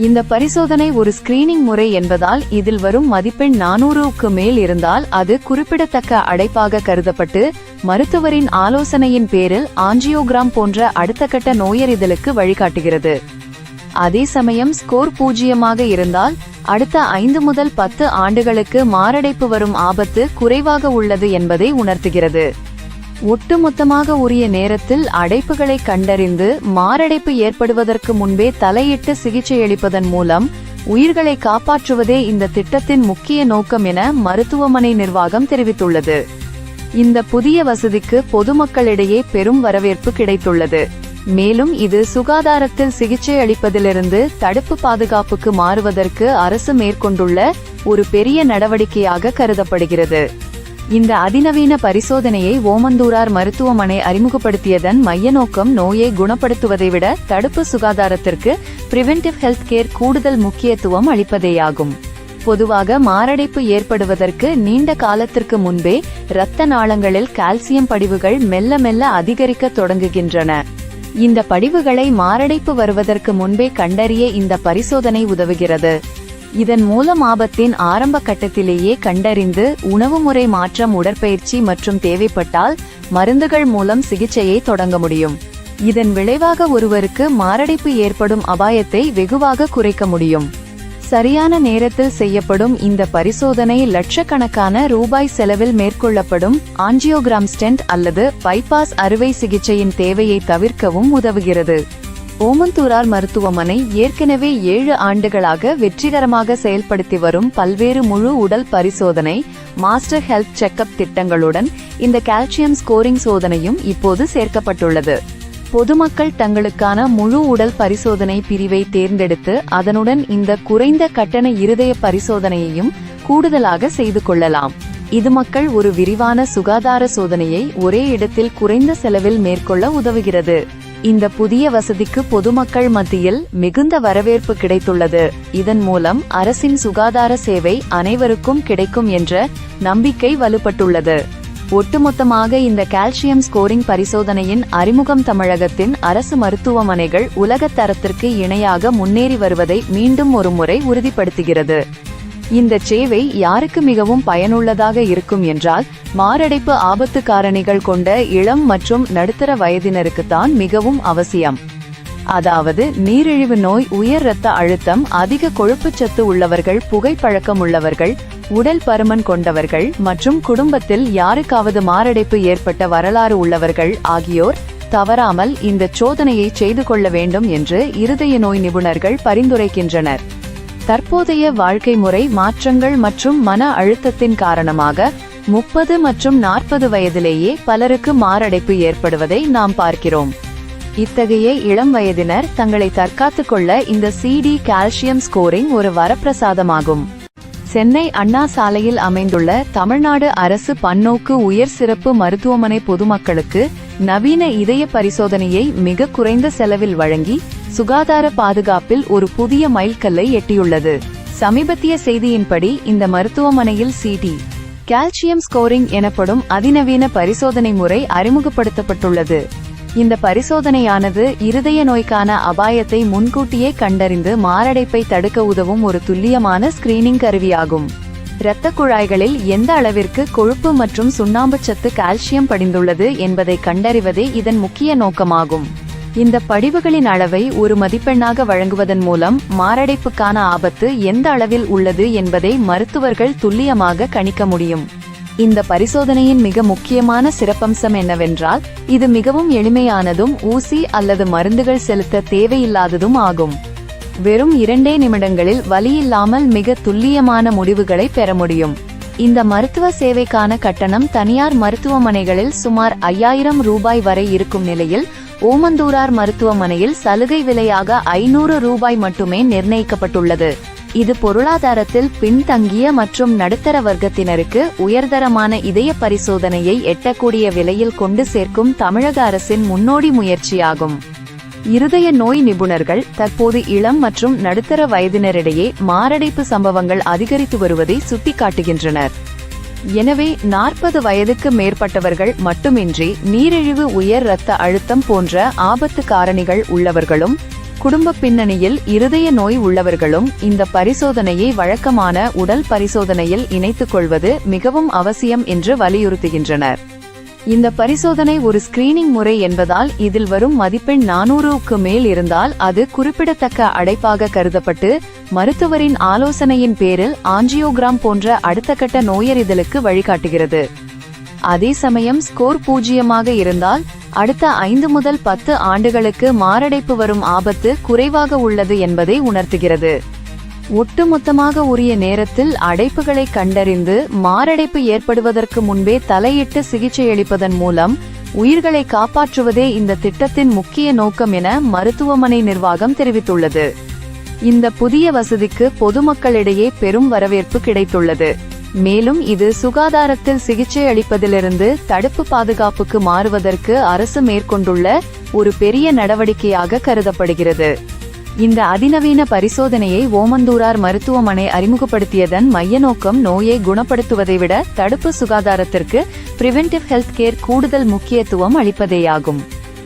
இந்த பரிசோதனை ஒரு ஸ்கிரீனிங் முறை என்பதால் இதில் வரும் மதிப்பெண் 400க்கு மேல் இருந்தால் அது குறிப்பிடத்தக்க அடைப்பாக கருதப்பட்டு மருத்துவரின் ஆலோசனையின் பேரில் ஆஞ்சியோகிராம் போன்ற அடுத்த கட்ட நோயறிதலுக்கு வழிகாட்டுகிறது. அதே சமயம் ஸ்கோர் 0 இருந்தால் அடுத்த 5 முதல் 10 ஆண்டுகளுக்கு மாரடைப்பு வரும் ஆபத்து குறைவாக உள்ளது என்பதை உணர்த்துகிறது. ஒட்டுமொத்தமாக உரிய நேரத்தில் அடைப்புகளை கண்டறிந்து மாரடைப்பு ஏற்படுவதற்கு முன்பே தலையிட்டு சிகிச்சையளிப்பதன் மூலம் உயிர்களை காப்பாற்றுவதே இந்த திட்டத்தின் முக்கிய நோக்கம் என மருத்துவமனை நிர்வாகம் தெரிவித்துள்ளது. இந்த புதிய வசதிக்கு பொதுமக்களிடையே பெரும் வரவேற்பு கிடைத்துள்ளது. மேலும் இது சுகாதாரத்தில் சிகிச்சை அளிப்பதிலிருந்து தடுப்பு பாதுகாப்புக்கு மாறுவதற்கு அரசு மேற்கொண்டுள்ள ஒரு பெரிய நடவடிக்கையாக கருதப்படுகிறது. இந்த அதிநவீன பரிசோதனையை ஓமந்தூரார் மருத்துவமனை அறிமுகப்படுத்தியதன் மைய நோக்கம் நோயை குணப்படுத்துவதை விட தடுப்பு சுகாதாரத்திற்கு பிரிவென்டிவ் ஹெல்த் கேர் கூடுதல் முக்கியத்துவம் அளிப்பதேயாகும். பொதுவாக மாரடைப்பு ஏற்படுவதற்கு நீண்ட காலத்திற்கு முன்பே இரத்த நாளங்களில் கால்சியம் படிவுகள் மெல்ல மெல்ல அதிகரிக்க தொடங்குகின்றன. இந்த படிவுகளை மாரடைப்பு வருவதற்கு முன்பே கண்டறிய இந்த பரிசோதனை உதவுகிறது. இதன் மூலம் ஆபத்தின் ஆரம்ப கட்டத்திலேயே கண்டறிந்து உணவு முறை மாற்றம், உடற்பயிற்சி மற்றும் தேவைப்பட்டால் மருந்துகள் மூலம் சிகிச்சையை தொடங்க முடியும். இதன் விளைவாக ஒருவருக்கு மாரடைப்பு ஏற்படும் அபாயத்தை வெகுவாக குறைக்க முடியும். சரியான நேரத்தில் செய்யப்படும் இந்த பரிசோதனை லட்சக்கணக்கான ரூபாய் செலவில் மேற்கொள்ளப்படும் ஆஞ்சியோகிராம் ஸ்டென்ட் அல்லது பைபாஸ் அறுவை சிகிச்சையின் தேவையை தவிர்க்கவும் உதவுகிறது. ஓமந்தூரார் மருத்துவமனை ஏற்கனவே 7 ஆண்டுகளாக வெற்றிகரமாக செயல்படுத்தி வரும் பல்வேறு முழு உடல் பரிசோதனை, மாஸ்டர் ஹெல்த் செக்அப் திட்டங்களுடன் இந்த கால்சியம் ஸ்கோரிங் சோதனையும் இப்போது சேர்க்கப்பட்டுள்ளது. பொதுமக்கள் தங்களுக்கான முழு உடல் பரிசோதனை பிரிவை தேர்ந்தெடுத்து அதனுடன் இந்த குறைந்த கட்டண இருதய பரிசோதனையையும் கூடுதலாக செய்து கொள்ளலாம். இது மக்கள் ஒரு விரிவான சுகாதார சோதனையை ஒரே இடத்தில் குறைந்த செலவில் மேற்கொள்ள உதவுகிறது. இந்த புதிய வசதிக்கு பொதுமக்கள் மத்தியில் மிகுந்த வரவேற்பு கிடைத்துள்ளது. இதன் மூலம் அரசின் சுகாதார சேவை அனைவருக்கும் கிடைக்கும் என்ற நம்பிக்கை வலுப்பட்டுள்ளது. ஒட்டுமொத்தமாக இந்த கால்சியம் ஸ்கோரிங் பரிசோதனையின் அறிமுகம் தமிழகத்தின் அரசு மருத்துவமனைகள் உலக தரத்திற்கு இணையாக முன்னேறி வருவதை மீண்டும் ஒருமுறை உறுதிப்படுத்துகிறது. இந்த சேவை யாருக்கு மிகவும் பயனுள்ளதாக இருக்கும் என்றால் மாரடைப்பு ஆபத்து காரணிகள் கொண்ட இளம் மற்றும் நடுத்தர வயதினருக்குத்தான் மிகவும் அவசியம். அதாவது நீரிழிவு நோய், உயர் இரத்த அழுத்தம், அதிக கொழுப்புச்சத்து உள்ளவர்கள், புகைப்பழக்கம் உள்ளவர்கள், உடல் பருமன் கொண்டவர்கள் மற்றும் குடும்பத்தில் யாருக்காவது மாரடைப்பு ஏற்பட்ட வரலாறு உள்ளவர்கள் ஆகியோர் தவறாமல் இந்த சோதனையை செய்து கொள்ள வேண்டும் என்று இருதய நோய் நிபுணர்கள் பரிந்துரைக்கின்றனர். தற்போதைய வாழ்க்கை முறை மாற்றங்கள் மற்றும் மன அழுத்தத்தின் காரணமாக 30 மற்றும் 40 வயதிலேயே பலருக்கு மாரடைப்பு ஏற்படுவதை நாம் பார்க்கிறோம். இத்தகைய இளம் வயதினர் தங்களை தற்காத்துக் கொள்ள இந்த CD கால்சியம் ஸ்கோரிங் ஒரு வரப்பிரசாதமாகும். சென்னை அண்ணா சாலையில் அமைந்துள்ள தமிழ்நாடு அரசு பன்னோக்கு உயர் சிறப்பு மருத்துவமனை பொதுமக்களுக்கு நவீன இதய பரிசோதனையை மிக குறைந்த செலவில் வழங்கி சுகாதார பாதுகாப்பில் ஒரு புதிய மைல்கல்லை எட்டியுள்ளது. சமீபத்திய செய்தியின்படி இந்த மருத்துவமனையில் CD கால்சியம் ஸ்கோரிங் எனப்படும் அதிநவீன பரிசோதனை முறை அறிமுகப்படுத்தப்பட்டுள்ளது. இந்த பரிசோதனையானது இருதய நோய்க்கான அபாயத்தை முன்கூட்டியே கண்டறிந்து மாரடைப்பை தடுக்க உதவும் ஒரு துல்லியமான ஸ்கிரீனிங் கருவியாகும். இரத்த குழாய்களில் எந்த அளவிற்கு கொழுப்பு மற்றும் சுண்ணாம்பு சத்து கால்சியம் படிந்துள்ளது என்பதை கண்டறிவதே இதன் முக்கிய நோக்கமாகும். இந்த படிவுகளின் அளவை ஒரு மதிப்பெண்ணாக வழங்குவதன் மூலம் மாரடைப்புக்கான ஆபத்து எந்த அளவில் உள்ளது என்பதை மருத்துவர்கள் துல்லியமாக கணிக்க முடியும். இந்த பரிசோதனையின் மிக முக்கியமான சிறப்பம்சம் என்னவென்றால் இது மிகவும் எளிமையானதும் ஊசி அல்லது மருந்துகள் செலுத்த தேவையில்லாததும் ஆகும். வெறும் 2 நிமிடங்களில் வலியில்லாமல் மிக துல்லியமான முடிவுகளை பெற முடியும். இந்த மருத்துவ சேவைக்கான கட்டணம் தனியார் மருத்துவமனைகளில் சுமார் 5000 ரூபாய் வரை இருக்கும் நிலையில் ஓமந்தூரார் மருத்துவமனையில் சலுகை விலையாக 500 ரூபாய் மட்டுமே நிர்ணயிக்கப்பட்டுள்ளது. இது பொருளாதாரத்தில் பின்தங்கிய மற்றும் நடுத்தர வர்க்கத்தினருக்கு உயர்தரமான இதய பரிசோதனையை எட்டக்கூடிய விலையில் கொண்டு சேர்க்கும் தமிழக அரசின் முன்னோடி முயற்சியாகும். இருதய நோய் நிபுணர்கள் தற்போது இளம் மற்றும் நடுத்தர வயதினரிடையே மாரடைப்பு சம்பவங்கள் அதிகரித்து வருவதை சுட்டிக்காட்டுகின்றனர். எனவே 40 வயதுக்கு மேற்பட்டவர்கள் மட்டுமின்றி நீரிழிவு, உயர் இரத்த அழுத்தம் போன்ற ஆபத்து காரணிகள் உள்ளவர்களும் குடும்ப பின்னணியில் இருதய நோய் உள்ளவர்களும் இந்த பரிசோதனையை வழக்கமான உடல் பரிசோதனையில் இணைத்துக் கொள்வது மிகவும் அவசியம் என்று வலியுறுத்துகின்றனர். இந்த பரிசோதனை ஒரு ஸ்கிரீனிங் முறை என்பதால் இதில் வரும் மதிப்பெண் 400க்கு மேல் இருந்தால் அது குறிப்பிடத்தக்க அடைப்பாக கருதப்பட்டு மருத்துவரின் ஆலோசனையின் பேரில் ஆஞ்சியோகிராம் போன்ற அடுத்த கட்ட நோயறிதலுக்கு வழிகாட்டுகிறது. அதே சமயம் ஸ்கோர் 0 இருந்தால் அடுத்த 5 முதல் 10 ஆண்டுகளுக்கு மாரடைப்பு வரும் ஆபத்து குறைவாக உள்ளது என்பதை உணர்த்துகிறது. ஒட்டுமொத்தமாக உரிய நேரத்தில் அடைப்புகளை கண்டறிந்து மாரடைப்பு ஏற்படுவதற்கு முன்பே தலையிட்டு சிகிச்சையளிப்பதன் மூலம் உயிர்களை காப்பாற்றுவதே இந்த திட்டத்தின் முக்கிய நோக்கம் என மருத்துவமனை நிர்வாகம் தெரிவித்துள்ளது. இந்த புதிய வசதிக்கு பொதுமக்களிடையே பெரும் வரவேற்பு கிடைத்துள்ளது. மேலும் இது சுகாதாரத்தில் சிகிச்சை அளிப்பதிலிருந்து தடுப்பு பாதுகாப்புக்கு மாறுவதற்கு அரசு மேற்கொண்டுள்ள ஒரு பெரிய நடவடிக்கையாக கருதப்படுகிறது. இந்த அதிநவீன பரிசோதனையை ஓமந்தூரார் மருத்துவமனை அறிமுகப்படுத்தியதன் மைய நோக்கம் நோயை குணப்படுத்துவதை விட தடுப்பு சுகாதாரத்திற்கு பிரிவென்டிவ் ஹெல்த் கேர் கூடுதல் முக்கியத்துவம் அளிப்பதேயாகும்.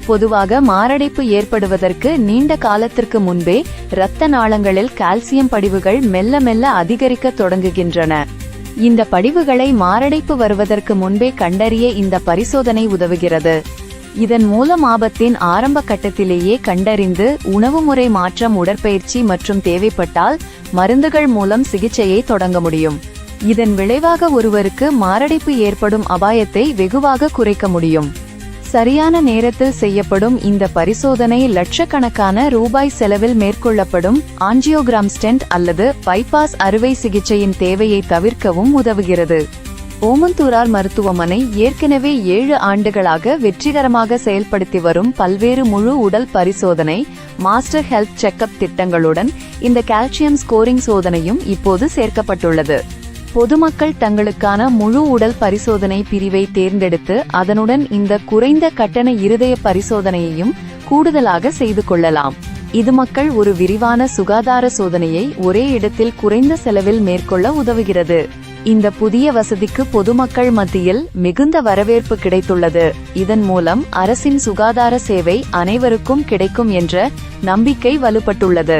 பொதுவாக மாரடைப்பு ஏற்படுவதற்கு நீண்ட காலத்திற்கு முன்பே இரத்த நாளங்களில் கால்சியம் படிவுகள் மெல்ல மெல்ல அதிகரிக்க தொடங்குகின்றன. இந்த படிவுகளை மாரடைப்பு வருவதற்கு முன்பே கண்டறிய இந்த பரிசோதனை உதவுகிறது. இதன் மூலம் ஆபத்தின் ஆரம்ப கட்டத்திலேயே கண்டறிந்து உணவு முறை மாற்றம், உடற்பயிற்சி மற்றும் தேவைப்பட்டால் மருந்துகள் மூலம் சிகிச்சையை தொடங்க முடியும். இதன் விளைவாக ஒருவருக்கு மாரடைப்பு ஏற்படும் அபாயத்தை வெகுவாக குறைக்க முடியும். சரியான நேரத்தில் செய்யப்படும் இந்த பரிசோதனை லட்சக்கணக்கான ரூபாய் செலவில் மேற்கொள்ளப்படும் ஆஞ்சியோகிராம் ஸ்டென்ட் அல்லது பைபாஸ் அறுவை சிகிச்சையின் தேவையை தவிர்க்கவும் உதவுகிறது. ஓமந்தூரார் மருத்துவமனை ஏற்கனவே 7 ஆண்டுகளாக வெற்றிகரமாக செயல்படுத்தி வரும் பல்வேறு முழு உடல் பரிசோதனை, மாஸ்டர் ஹெல்த் செக்அப் திட்டங்களுடன் இந்த கால்சியம் ஸ்கோரிங் சோதனையும் இப்போது சேர்க்கப்பட்டுள்ளது. பொதுமக்கள் தங்களுக்கான முழு உடல் பரிசோதனை பிரிவை தேர்ந்தெடுத்து அதனுடன் இந்த குறைந்த கட்டண இருதய பரிசோதனையையும் கூடுதலாக செய்து கொள்ளலாம். இது மக்கள் ஒரு விரிவான சுகாதார சோதனையை ஒரே இடத்தில் குறைந்த செலவில் மேற்கொள்ள உதவுகிறது. இந்த புதிய வசதிக்கு பொதுமக்கள் மத்தியில் மிகுந்த வரவேற்பு கிடைத்துள்ளது. இதன் மூலம் அரசின் சுகாதார சேவை அனைவருக்கும் கிடைக்கும் என்ற நம்பிக்கை வலுப்பட்டுள்ளது.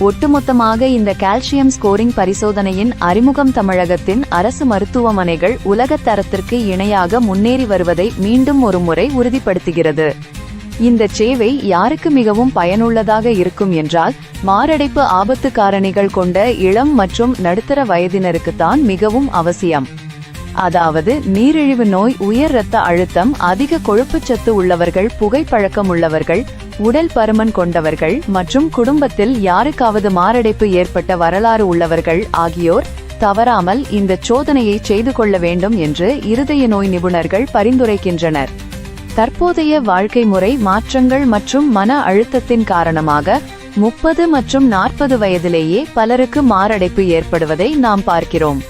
ஒட்டுமொத்தமாக இந்த கால்சியம் ஸ்கோரிங் பரிசோதனையின் அறிமுகம் தமிழகத்தின் அரசு மருத்துவமனைகள் உலக தரத்திற்கு இணையாக முன்னேறி வருவதை மீண்டும் ஒரு முறை உறுதிப்படுத்துகிறது. இந்த சேவை யாருக்கு மிகவும் பயனுள்ளதாக இருக்கும் என்றால் மாரடைப்பு ஆபத்து காரணிகள் கொண்ட இளம் மற்றும் நடுத்தர வயதினருக்குத்தான் மிகவும் அவசியம். அதாவது நீரிழிவு நோய், உயர் இரத்த அழுத்தம், அதிக கொழுப்புச்சத்து உள்ளவர்கள், புகைப்பழக்கம் உள்ளவர்கள், உடல் பருமன் கொண்டவர்கள் மற்றும் குடும்பத்தில் யாருக்காவது மாரடைப்பு ஏற்பட்ட வரலாறு உள்ளவர்கள் ஆகியோர் தவறாமல் இந்த சோதனையை செய்து கொள்ள வேண்டும் என்று இருதய நோய் நிபுணர்கள் பரிந்துரைக்கின்றனர். தற்போதைய வாழ்க்கை முறை மாற்றங்கள் மற்றும் மன அழுத்தத்தின் காரணமாக 30 மற்றும் 40 வயதிலேயே பலருக்கு மாரடைப்பு ஏற்படுவதை நாம் பார்க்கிறோம்.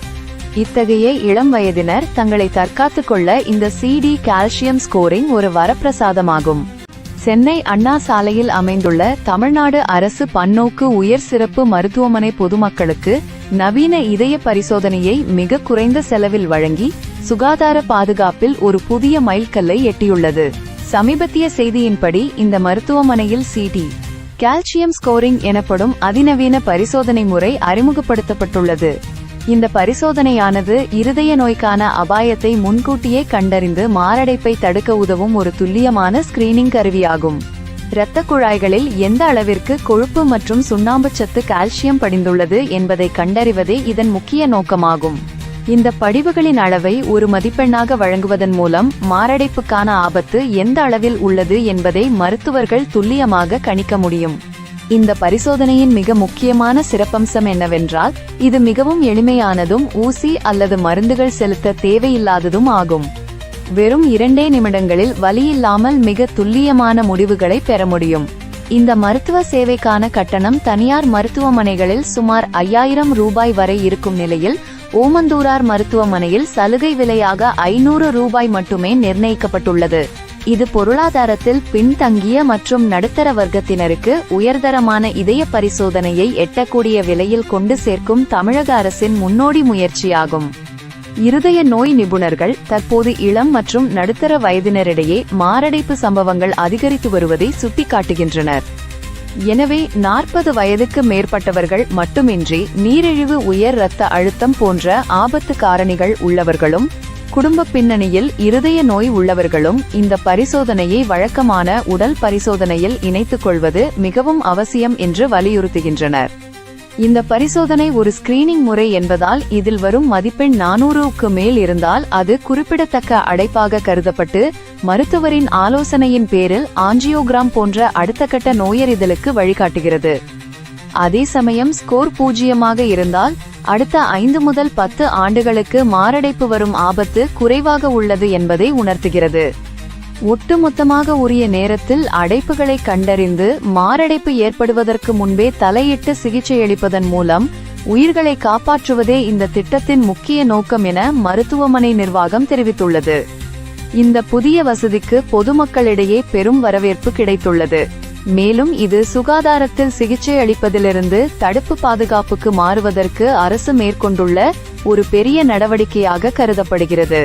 இத்தகைய இளம் வயதினர் தங்களை தற்காத்துக் கொள்ள இந்த CD கால்சியம் ஸ்கோரிங் ஒரு வரப்பிரசாதமாகும். சென்னை அண்ணா சாலையில் அமைந்துள்ள தமிழ்நாடு அரசு பன்னோக்கு உயர் சிறப்பு மருத்துவமனை பொதுமக்களுக்கு நவீன இதய பரிசோதனையை மிக குறைந்த செலவில் வழங்கி சுகாதார பாதுகாப்பில் ஒரு புதிய மைல்கல்லை எட்டியுள்ளது. சமீபத்திய செய்தியின்படி இந்த மருத்துவமனையில் CD கால்சியம் ஸ்கோரிங் எனப்படும் அதிநவீன பரிசோதனை முறை அறிமுகப்படுத்தப்பட்டுள்ளது. இந்த பரிசோதனையானது இருதய நோய்க்கான அபாயத்தை முன்கூட்டியே கண்டறிந்து மாரடைப்பை தடுக்க உதவும் ஒரு துல்லியமான ஸ்கிரீனிங் கருவியாகும். இரத்த குழாய்களில் எந்த அளவிற்கு கொழுப்பு மற்றும் சுண்ணாம்பு சத்து கால்சியம் படிந்துள்ளது என்பதை கண்டறிவதே இதன் முக்கிய நோக்கமாகும். இந்த படிவுகளின் அளவை ஒரு மதிப்பெண்ணாக வழங்குவதன் மூலம் மாரடைப்புக்கான ஆபத்து எந்த அளவில் உள்ளது என்பதை மருத்துவர்கள் துல்லியமாக கணிக்க முடியும். இந்த பரிசோதனையின் மிக முக்கியமான சிறப்பம்சம் என்னவென்றால் இது மிகவும் எளிமையானதும் ஊசி அல்லது மருந்துகள் செலுத்த தேவையில்லாததும் ஆகும். வெறும் 2 நிமிடங்களில் வலியில்லாமல் மிக துல்லியமான முடிவுகளை பெற முடியும். இந்த மருத்துவ சேவைக்கான கட்டணம் தனியார் மருத்துவமனைகளில் சுமார் 5000 ரூபாய் வரை இருக்கும் நிலையில் ஓமந்தூரார் மருத்துவமனையில் சலுகை விலையாக 500 ரூபாய் மட்டுமே நிர்ணயிக்கப்பட்டுள்ளது. இது பொருளாதாரத்தில் பின்தங்கிய மற்றும் நடுத்தர வர்க்கத்தினருக்கு உயர்தரமான இதய பரிசோதனையை எட்டக்கூடிய விலையில் கொண்டு சேர்க்கும் தமிழக அரசின் முன்னோடி முயற்சியாகும். இருதய நோய் நிபுணர்கள் தற்போது இளம் மற்றும் நடுத்தர வயதினரிடையே மாரடைப்பு சம்பவங்கள் அதிகரித்து வருவதை சுட்டிக்காட்டுகின்றனர். எனவே 40 வயதுக்கு மேற்பட்டவர்கள் மட்டுமின்றி நீரிழிவு, உயர் இரத்த அழுத்தம் போன்ற ஆபத்து காரணிகள் உள்ளவர்களும் குடும்ப பின்னணியில் இருதய நோய் உள்ளவர்களும் இந்த பரிசோதனையை வழக்கமான உடல் பரிசோதனையில் இணைத்துக் கொள்வது மிகவும் அவசியம் என்று வலியுறுத்துகின்றனர். இந்த பரிசோதனை ஒரு ஸ்கிரீனிங் முறை என்பதால் இதில் வரும் மதிப்பெண் 400க்கு மேல் இருந்தால் அது குறிப்பிடத்தக்க அடைப்பாக கருதப்பட்டு மருத்துவரின் ஆலோசனையின் பேரில் ஆஞ்சியோகிராம் போன்ற அடுத்த கட்ட நோயறிதலுக்கு வழிகாட்டுகிறது. அதே சமயம் ஸ்கோர் 0 இருந்தால் அடுத்த 5 முதல் 10 ஆண்டுகளுக்கு மாரடைப்பு வரும் ஆபத்து குறைவாக உள்ளது என்பதை உணர்த்துகிறது. ஒட்டுமொத்தமாக உரிய நேரத்தில் அடைப்புகளை கண்டறிந்து மாரடைப்பு ஏற்படுவதற்கு முன்பே தலையிட்டு சிகிச்சையளிப்பதன் மூலம் உயிர்களை காப்பாற்றுவதே இந்த திட்டத்தின் முக்கிய நோக்கம் என மருத்துவமனை நிர்வாகம் தெரிவித்துள்ளது. இந்த புதிய வசதிக்கு பொதுமக்களிடையே பெரும் வரவேற்பு கிடைத்துள்ளது. மேலும் இது சுகாதாரத்தில் சிகிச்சை அளிப்பதிலிருந்து தடுப்பு பாதுகாப்புக்கு மாறுவதற்கு அரசு மேற்கொண்டுள்ள ஒரு பெரிய நடவடிக்கையாக கருதப்படுகிறது.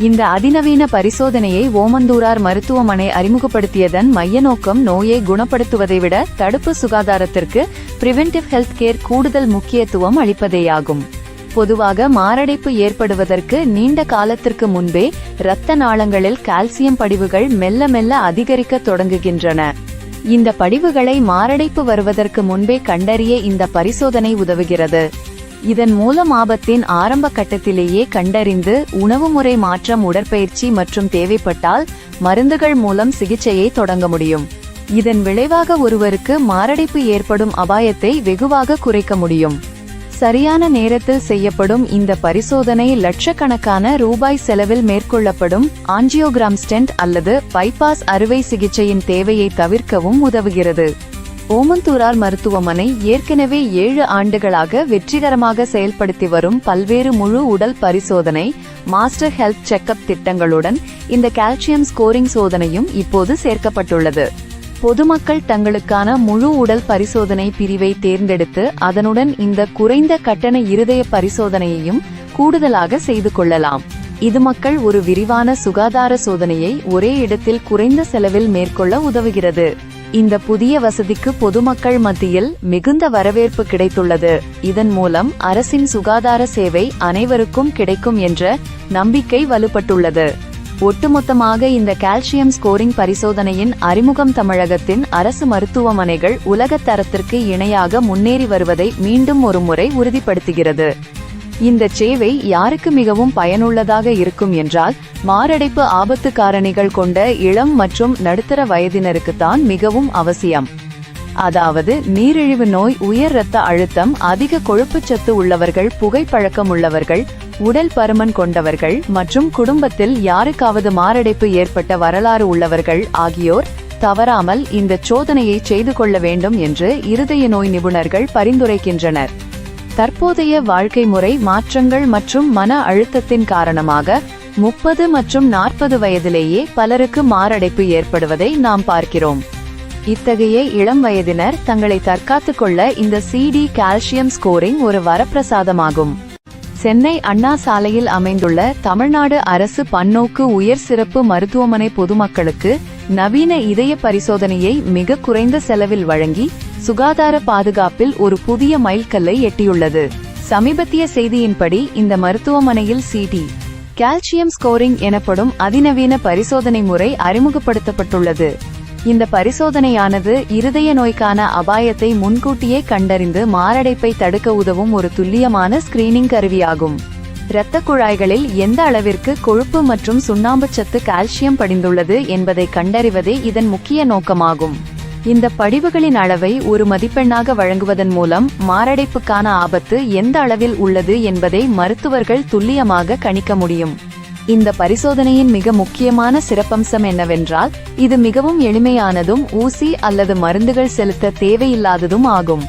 இந்த அதிநவீன பரிசோதனையை ஓமந்தூரார் மருத்துவமனை அறிமுகப்படுத்தியதன் மைய நோக்கம் நோயை குணப்படுத்துவதை விட தடுப்பு சுகாதாரத்திற்கு பிரிவென்டிவ் ஹெல்த் கேர் கூடுதல் முக்கியத்துவம் அளிப்பதேயாகும். பொதுவாக மாரடைப்பு ஏற்படுவதற்கு நீண்ட காலத்திற்கு முன்பே இரத்த நாளங்களில் கால்சியம் படிவுகள் மெல்ல மெல்ல அதிகரிக்க தொடங்குகின்றன. இந்த படிவுகளை மாரடைப்பு வருவதற்கு முன்பே கண்டறிய இந்த பரிசோதனை உதவுகிறது. இதன் மூலம் ஆபத்தின் ஆரம்ப கட்டத்திலேயே கண்டறிந்து உணவு முறை மாற்றம், உடற்பயிற்சி மற்றும் தேவைப்பட்டால் மருந்துகள் மூலம் சிகிச்சையை தொடங்க முடியும். இதன் விளைவாக ஒருவருக்கு மாரடைப்பு ஏற்படும் அபாயத்தை வெகுவாக குறைக்க முடியும். சரியான நேரத்தில் செய்யப்படும் இந்த பரிசோதனை லட்சக்கணக்கான ரூபாய் செலவில் மேற்கொள்ளப்படும் ஆஞ்சியோகிராம் ஸ்டென்ட் அல்லது பைபாஸ் அறுவை சிகிச்சையின் தேவையை தவிர்க்கவும் உதவுகிறது. ஓமந்தூரார் மருத்துவமனை ஏற்கனவே 7 ஆண்டுகளாக வெற்றிகரமாக செயல்படுத்தி வரும் பல்வேறு முழு உடல் பரிசோதனை மாஸ்டர் ஹெல்த் செக்அப் திட்டங்களுடன் இந்த கால்சியம் ஸ்கோரிங் சோதனையும் இப்போது சேர்க்கப்பட்டுள்ளது. பொதுமக்கள் தங்களுக்கான முழு உடல் பரிசோதனை பிரிவை தேர்ந்தெடுத்து அதனுடன் இந்த குறைந்த கட்டண இருதய பரிசோதனையையும் கூடுதலாக செய்து கொள்ளலாம். இது மக்கள் ஒரு விரிவான சுகாதார சோதனையை ஒரே இடத்தில் குறைந்த செலவில் மேற்கொள்ள உதவுகிறது. இந்த புதிய வசதிக்கு பொதுமக்கள் மத்தியில் மிகுந்த வரவேற்பு கிடைத்துள்ளது. இதன் மூலம் அரசின் சுகாதார சேவை அனைவருக்கும் கிடைக்கும் என்ற நம்பிக்கை வலுப்பட்டுள்ளது. ஒட்டுமொத்தமாக இந்த கால்சியம் ஸ்கோரிங் பரிசோதனையின் அறிமுகம் தமிழகத்தின் அரசு மருத்துவமனைகள் உலக தரத்திற்கு இணையாக முன்னேறி வருவதை மீண்டும் ஒரு முறை உறுதிப்படுத்துகிறது. இந்த சேவை யாருக்கு மிகவும் பயனுள்ளதாக இருக்கும் என்றால் மாரடைப்பு ஆபத்து காரணிகள் கொண்ட இளம் மற்றும் நடுத்தர வயதினருக்குத்தான் மிகவும் அவசியம். அதாவது நீரிழிவு நோய், உயர் இரத்த அழுத்தம், அதிக கொழுப்புச்சத்து உள்ளவர்கள், புகைப்பழக்கம் உள்ளவர்கள், உடல் பருமன் கொண்டவர்கள் மற்றும் குடும்பத்தில் யாருக்காவது மாரடைப்பு ஏற்பட்ட வரலாறு உள்ளவர்கள் ஆகியோர் தவறாமல் இந்த சோதனையை செய்து கொள்ள வேண்டும் என்று இருதய நோய் நிபுணர்கள் பரிந்துரைக்கின்றனர். தற்போதைய வாழ்க்கை முறை மாற்றங்கள் மற்றும் மன அழுத்தத்தின் காரணமாக 30 மற்றும் 40 வயதிலேயே பலருக்கு மாரடைப்பு ஏற்படுவதை நாம் பார்க்கிறோம். இத்தகைய இளம் வயதினர் தங்களை தற்காத்துக் கொள்ள இந்த CD கால்சியம் ஸ்கோரிங் ஒரு வரப்பிரசாதமாகும். சென்னை அண்ணா சாலையில் அமைந்துள்ள தமிழ்நாடு அரசு பன்னோக்கு உயர் சிறப்பு மருத்துவமனை பொதுமக்களுக்கு நவீன இதய பரிசோதனையை மிக குறைந்த செலவில் வழங்கி சுகாதார பாதுகாப்பில் ஒரு புதிய மைல்கல்லை எட்டியுள்ளது. சமீபத்திய செய்தியின்படி இந்த மருத்துவமனையில் CD கால்சியம் ஸ்கோரிங் எனப்படும் அதிநவீன பரிசோதனை முறை அறிமுகப்படுத்தப்பட்டுள்ளது. இந்த பரிசோதனையானது இருதய நோய்க்கான அபாயத்தை முன்கூட்டியே கண்டறிந்து மாரடைப்பை தடுக்க உதவும் ஒரு துல்லியமான ஸ்கிரீனிங் கருவியாகும். இரத்த குழாய்களில் எந்த அளவிற்கு கொழுப்பு மற்றும் சுண்ணாம்புச்சத்து கால்சியம் படிந்துள்ளது என்பதை கண்டறிவதே இதன் முக்கிய நோக்கமாகும். இந்த படிவுகளின் அளவை ஒரு மதிப்பெண்ணாக வழங்குவதன் மூலம் மாரடைப்புக்கான ஆபத்து எந்த அளவில் உள்ளது என்பதை மருத்துவர்கள் துல்லியமாக கணிக்க முடியும். இந்த பரிசோதனையின் மிக முக்கியமான சிறப்பம்சம் என்னவென்றால் இது மிகவும் எளிமையானதும் ஊசி அல்லது மருந்துகள் செலுத்த தேவையில்லாததும் ஆகும்.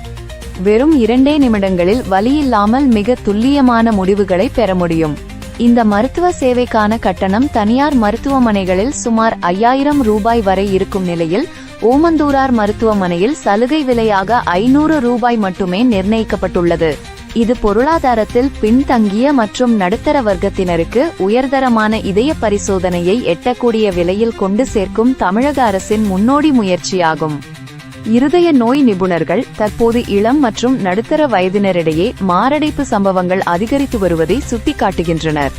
வெறும் 2 நிமிடங்களில் வலியில்லாமல் மிக துல்லியமான முடிவுகளை பெற முடியும். இந்த மருத்துவ சேவைக்கான கட்டணம் தனியார் மருத்துவமனைகளில் சுமார் 5000 ரூபாய் வரை இருக்கும் நிலையில் ஓமந்தூரார் மருத்துவமனையில் சலுகை விலையாக 500 ரூபாய் மட்டுமே நிர்ணயிக்கப்பட்டுள்ளது. இது பொருளாதாரத்தில் பின்தங்கிய மற்றும் நடுத்தர வர்க்கத்தினருக்கு உயர்தரமான இதய பரிசோதனையை எட்டக்கூடிய விலையில் கொண்டு சேர்க்கும் தமிழக அரசின் முன்னோடி முயற்சியாகும். இருதய நோய் நிபுணர்கள் தற்போது இளம் மற்றும் நடுத்தர வயதினரிடையே மாரடைப்பு சம்பவங்கள் அதிகரித்து வருவதை சுட்டிக்காட்டுகின்றனர்.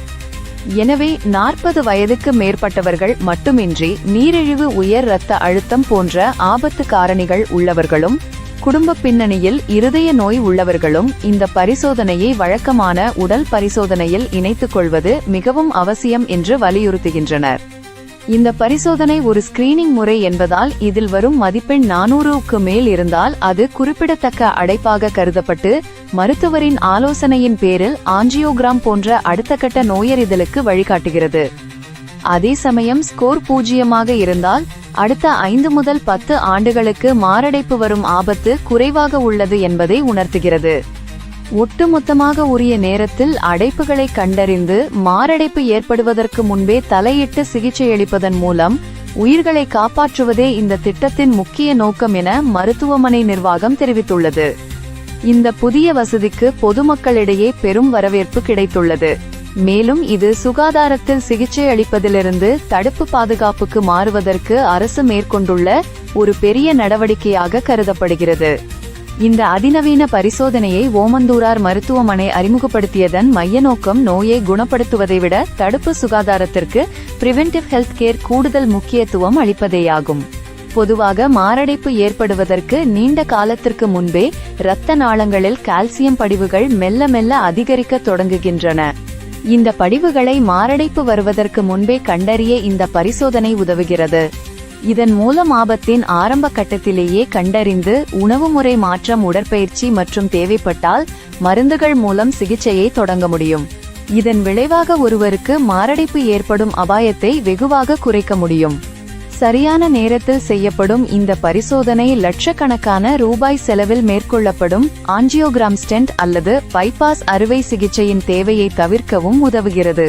எனவே 40 வயதுக்கு மேற்பட்டவர்கள் மட்டுமின்றி நீரிழிவு, உயர் இரத்த அழுத்தம் போன்ற ஆபத்து காரணிகள் உள்ளவர்களும் குடும்ப பின்னணியில் இருதய நோய் உள்ளவர்களும் இந்த பரிசோதனையை வழக்கமான உடல் பரிசோதனையில் இணைத்துக் கொள்வது மிகவும் அவசியம் என்று வலியுறுத்துகின்றனர். இந்த பரிசோதனை ஒரு ஸ்கிரீனிங் முறை என்பதால் இதில் வரும் மதிப்பெண் 400க்கு மேல் இருந்தால் அது குறிப்பிடத்தக்க அடைப்பாக கருதப்பட்டு மருத்துவரின் ஆலோசனையின் பேரில் ஆஞ்சியோகிராம் போன்ற அடுத்த கட்ட நோயறிதலுக்கு வழிகாட்டுகிறது. அதே சமயம் ஸ்கோர் 0 இருந்தால் அடுத்த 5 முதல் 10 ஆண்டுகளுக்கு மாரடைப்பு வரும் ஆபத்து குறைவாக உள்ளது என்பதை உணர்த்துகிறது. ஒட்டுமொத்தமாக உரிய நேரத்தில் அடைப்புகளை கண்டறிந்து மாரடைப்பு ஏற்படுவதற்கு முன்பே தலையிட்டு சிகிச்சையளிப்பதன் மூலம் உயிர்களை காப்பாற்றுவதே இந்த திட்டத்தின் முக்கிய நோக்கம் என மருத்துவமனை நிர்வாகம் தெரிவித்துள்ளது. இந்த புதிய வசதிக்கு பொதுமக்களிடையே பெரும் வரவேற்பு கிடைத்துள்ளது. மேலும் இது சுகாதாரத்தில் சிகிச்சை அளிப்பதிலிருந்து தடுப்பு பாதுகாப்புக்கு மாறுவதற்கு அரசு மேற்கொண்டுள்ள ஒரு பெரிய நடவடிக்கையாக கருதப்படுகிறது. இந்த அதிநவீன பரிசோதனையை ஓமந்தூரார் மருத்துவமனை அறிமுகப்படுத்தியதன் மைய நோக்கம் நோயை குணப்படுத்துவதை விட தடுப்பு சுகாதாரத்திற்கு பிரிவென்டிவ் ஹெல்த் கேர் கூடுதல் முக்கியத்துவம் அளிப்பதேயாகும். பொதுவாக மாரடைப்பு ஏற்படுவதற்கு நீண்ட காலத்திற்கு முன்பே இரத்த நாளங்களில் கால்சியம் படிவுகள் மெல்ல மெல்ல அதிகரிக்க தொடங்குகின்றன. இந்த படிவுகளை மாரடைப்பு வருவதற்கு முன்பே கண்டறிய இந்த பரிசோதனை உதவுகிறது. இதன் மூலம் ஆபத்தின் ஆரம்ப கட்டத்திலேயே கண்டறிந்து உணவு முறை மாற்றம், உடற்பயிற்சி மற்றும் தேவைப்பட்டால் மருந்துகள் மூலம் சிகிச்சையை தொடங்க முடியும். இதன் விளைவாக ஒருவருக்கு மாரடைப்பு ஏற்படும் அபாயத்தை வெகுவாக குறைக்க முடியும். சரியான நேரத்தில் செய்யப்படும் இந்த பரிசோதனை லட்சக்கணக்கான ரூபாய் செலவில் மேற்கொள்ளப்படும் ஆஞ்சியோகிராம் ஸ்டென்ட் அல்லது பைபாஸ் அறுவை சிகிச்சையின் தேவையை தவிர்க்கவும் உதவுகிறது.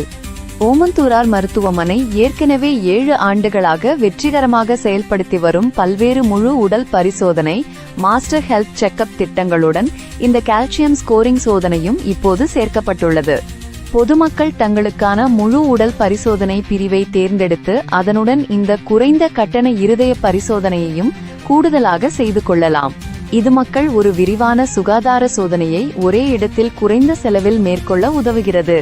ஓமந்தூரார் மருத்துவமனை ஏற்கனவே 7 ஆண்டுகளாக வெற்றிகரமாக செயல்படுத்தி வரும் பல்வேறு முழு உடல் பரிசோதனை, மாஸ்டர் ஹெல்த் செக்அப் திட்டங்களுடன் இந்த கால்சியம் ஸ்கோரிங் சோதனையும் இப்போது சேர்க்கப்பட்டுள்ளது. பொதுமக்கள் தங்களுக்கான முழு உடல் பரிசோதனை பிரிவை தேர்ந்தெடுத்து அதனுடன் இந்த குறைந்த கட்டண இருதய பரிசோதனையையும் கூடுதலாக செய்து கொள்ளலாம். இது மக்கள் ஒரு விரிவான சுகாதார சோதனையை ஒரே இடத்தில் குறைந்த செலவில் மேற்கொள்ள உதவுகிறது.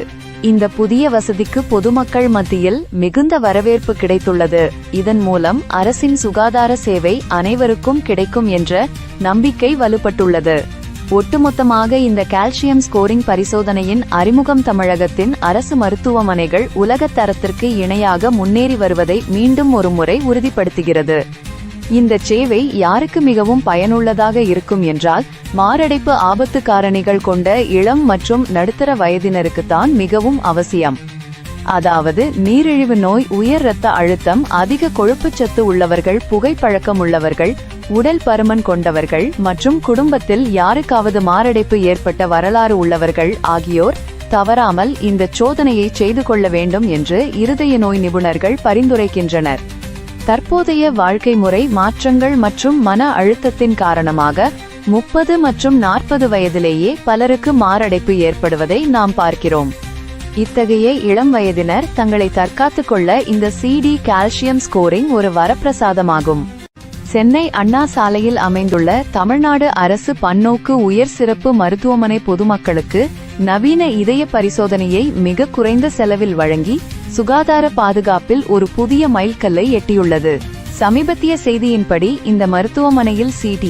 இந்த புதிய வசதிக்கு பொதுமக்கள் மத்தியில் மிகுந்த வரவேற்பு கிடைத்துள்ளது. இதன் மூலம் அரசின் சுகாதார சேவை அனைவருக்கும் கிடைக்கும் என்ற நம்பிக்கை வலுப்பட்டுள்ளது. ஒட்டுமொத்தமாக இந்த கால்சியம் ஸ்கோரிங் பரிசோதனையின் அறிமுகம் தமிழகத்தின் அரசு மருத்துவமனைகள் உலக தரத்திற்கு இணையாக முன்னேறி வருவதை மீண்டும் ஒருமுறை உறுதிப்படுத்துகிறது. இந்த சேவை யாருக்கு மிகவும் பயனுள்ளதாக இருக்கும் என்றால் மாரடைப்பு ஆபத்து காரணிகள் கொண்ட இளம் மற்றும் நடுத்தர வயதினருக்குத்தான் மிகவும் அவசியம். அதாவது நீரிழிவு நோய், உயர் இரத்த அழுத்தம், அதிக கொழுப்புச்சத்து உள்ளவர்கள், புகைப்பழக்கம் உள்ளவர்கள், உடல் பருமன் கொண்டவர்கள் மற்றும் குடும்பத்தில் யாருக்காவது மாரடைப்பு ஏற்பட்ட வரலாறு உள்ளவர்கள் ஆகியோர் தவறாமல் இந்த சோதனையை செய்து கொள்ள வேண்டும் என்று இருதய நோய் நிபுணர்கள் பரிந்துரைக்கின்றனர். தற்போதைய வாழ்க்கை முறை மாற்றங்கள் மற்றும் மன அழுத்தத்தின் காரணமாக 30 மற்றும் 40 வயதிலேயே பலருக்கு மாரடைப்பு ஏற்படுவதை நாம் பார்க்கிறோம். இத்தகைய இளம் வயதினர் தங்களை தற்காத்துக் கொள்ள இந்த CD கால்சியம் ஸ்கோரிங் ஒரு வரப்பிரசாதமாகும். சென்னை அண்ணா சாலையில் அமைந்துள்ள தமிழ்நாடு அரசு பன்னோக்கு உயர் சிறப்பு மருத்துவமனை பொதுமக்களுக்கு நவீன இதய பரிசோதனையை மிக குறைந்த செலவில் வழங்கி சுகாதார பாதுகாப்பில் ஒரு புதிய மைல்கல்லை எட்டியுள்ளது. சமீபத்திய செய்தியின்படி இந்த மருத்துவமனையில் CD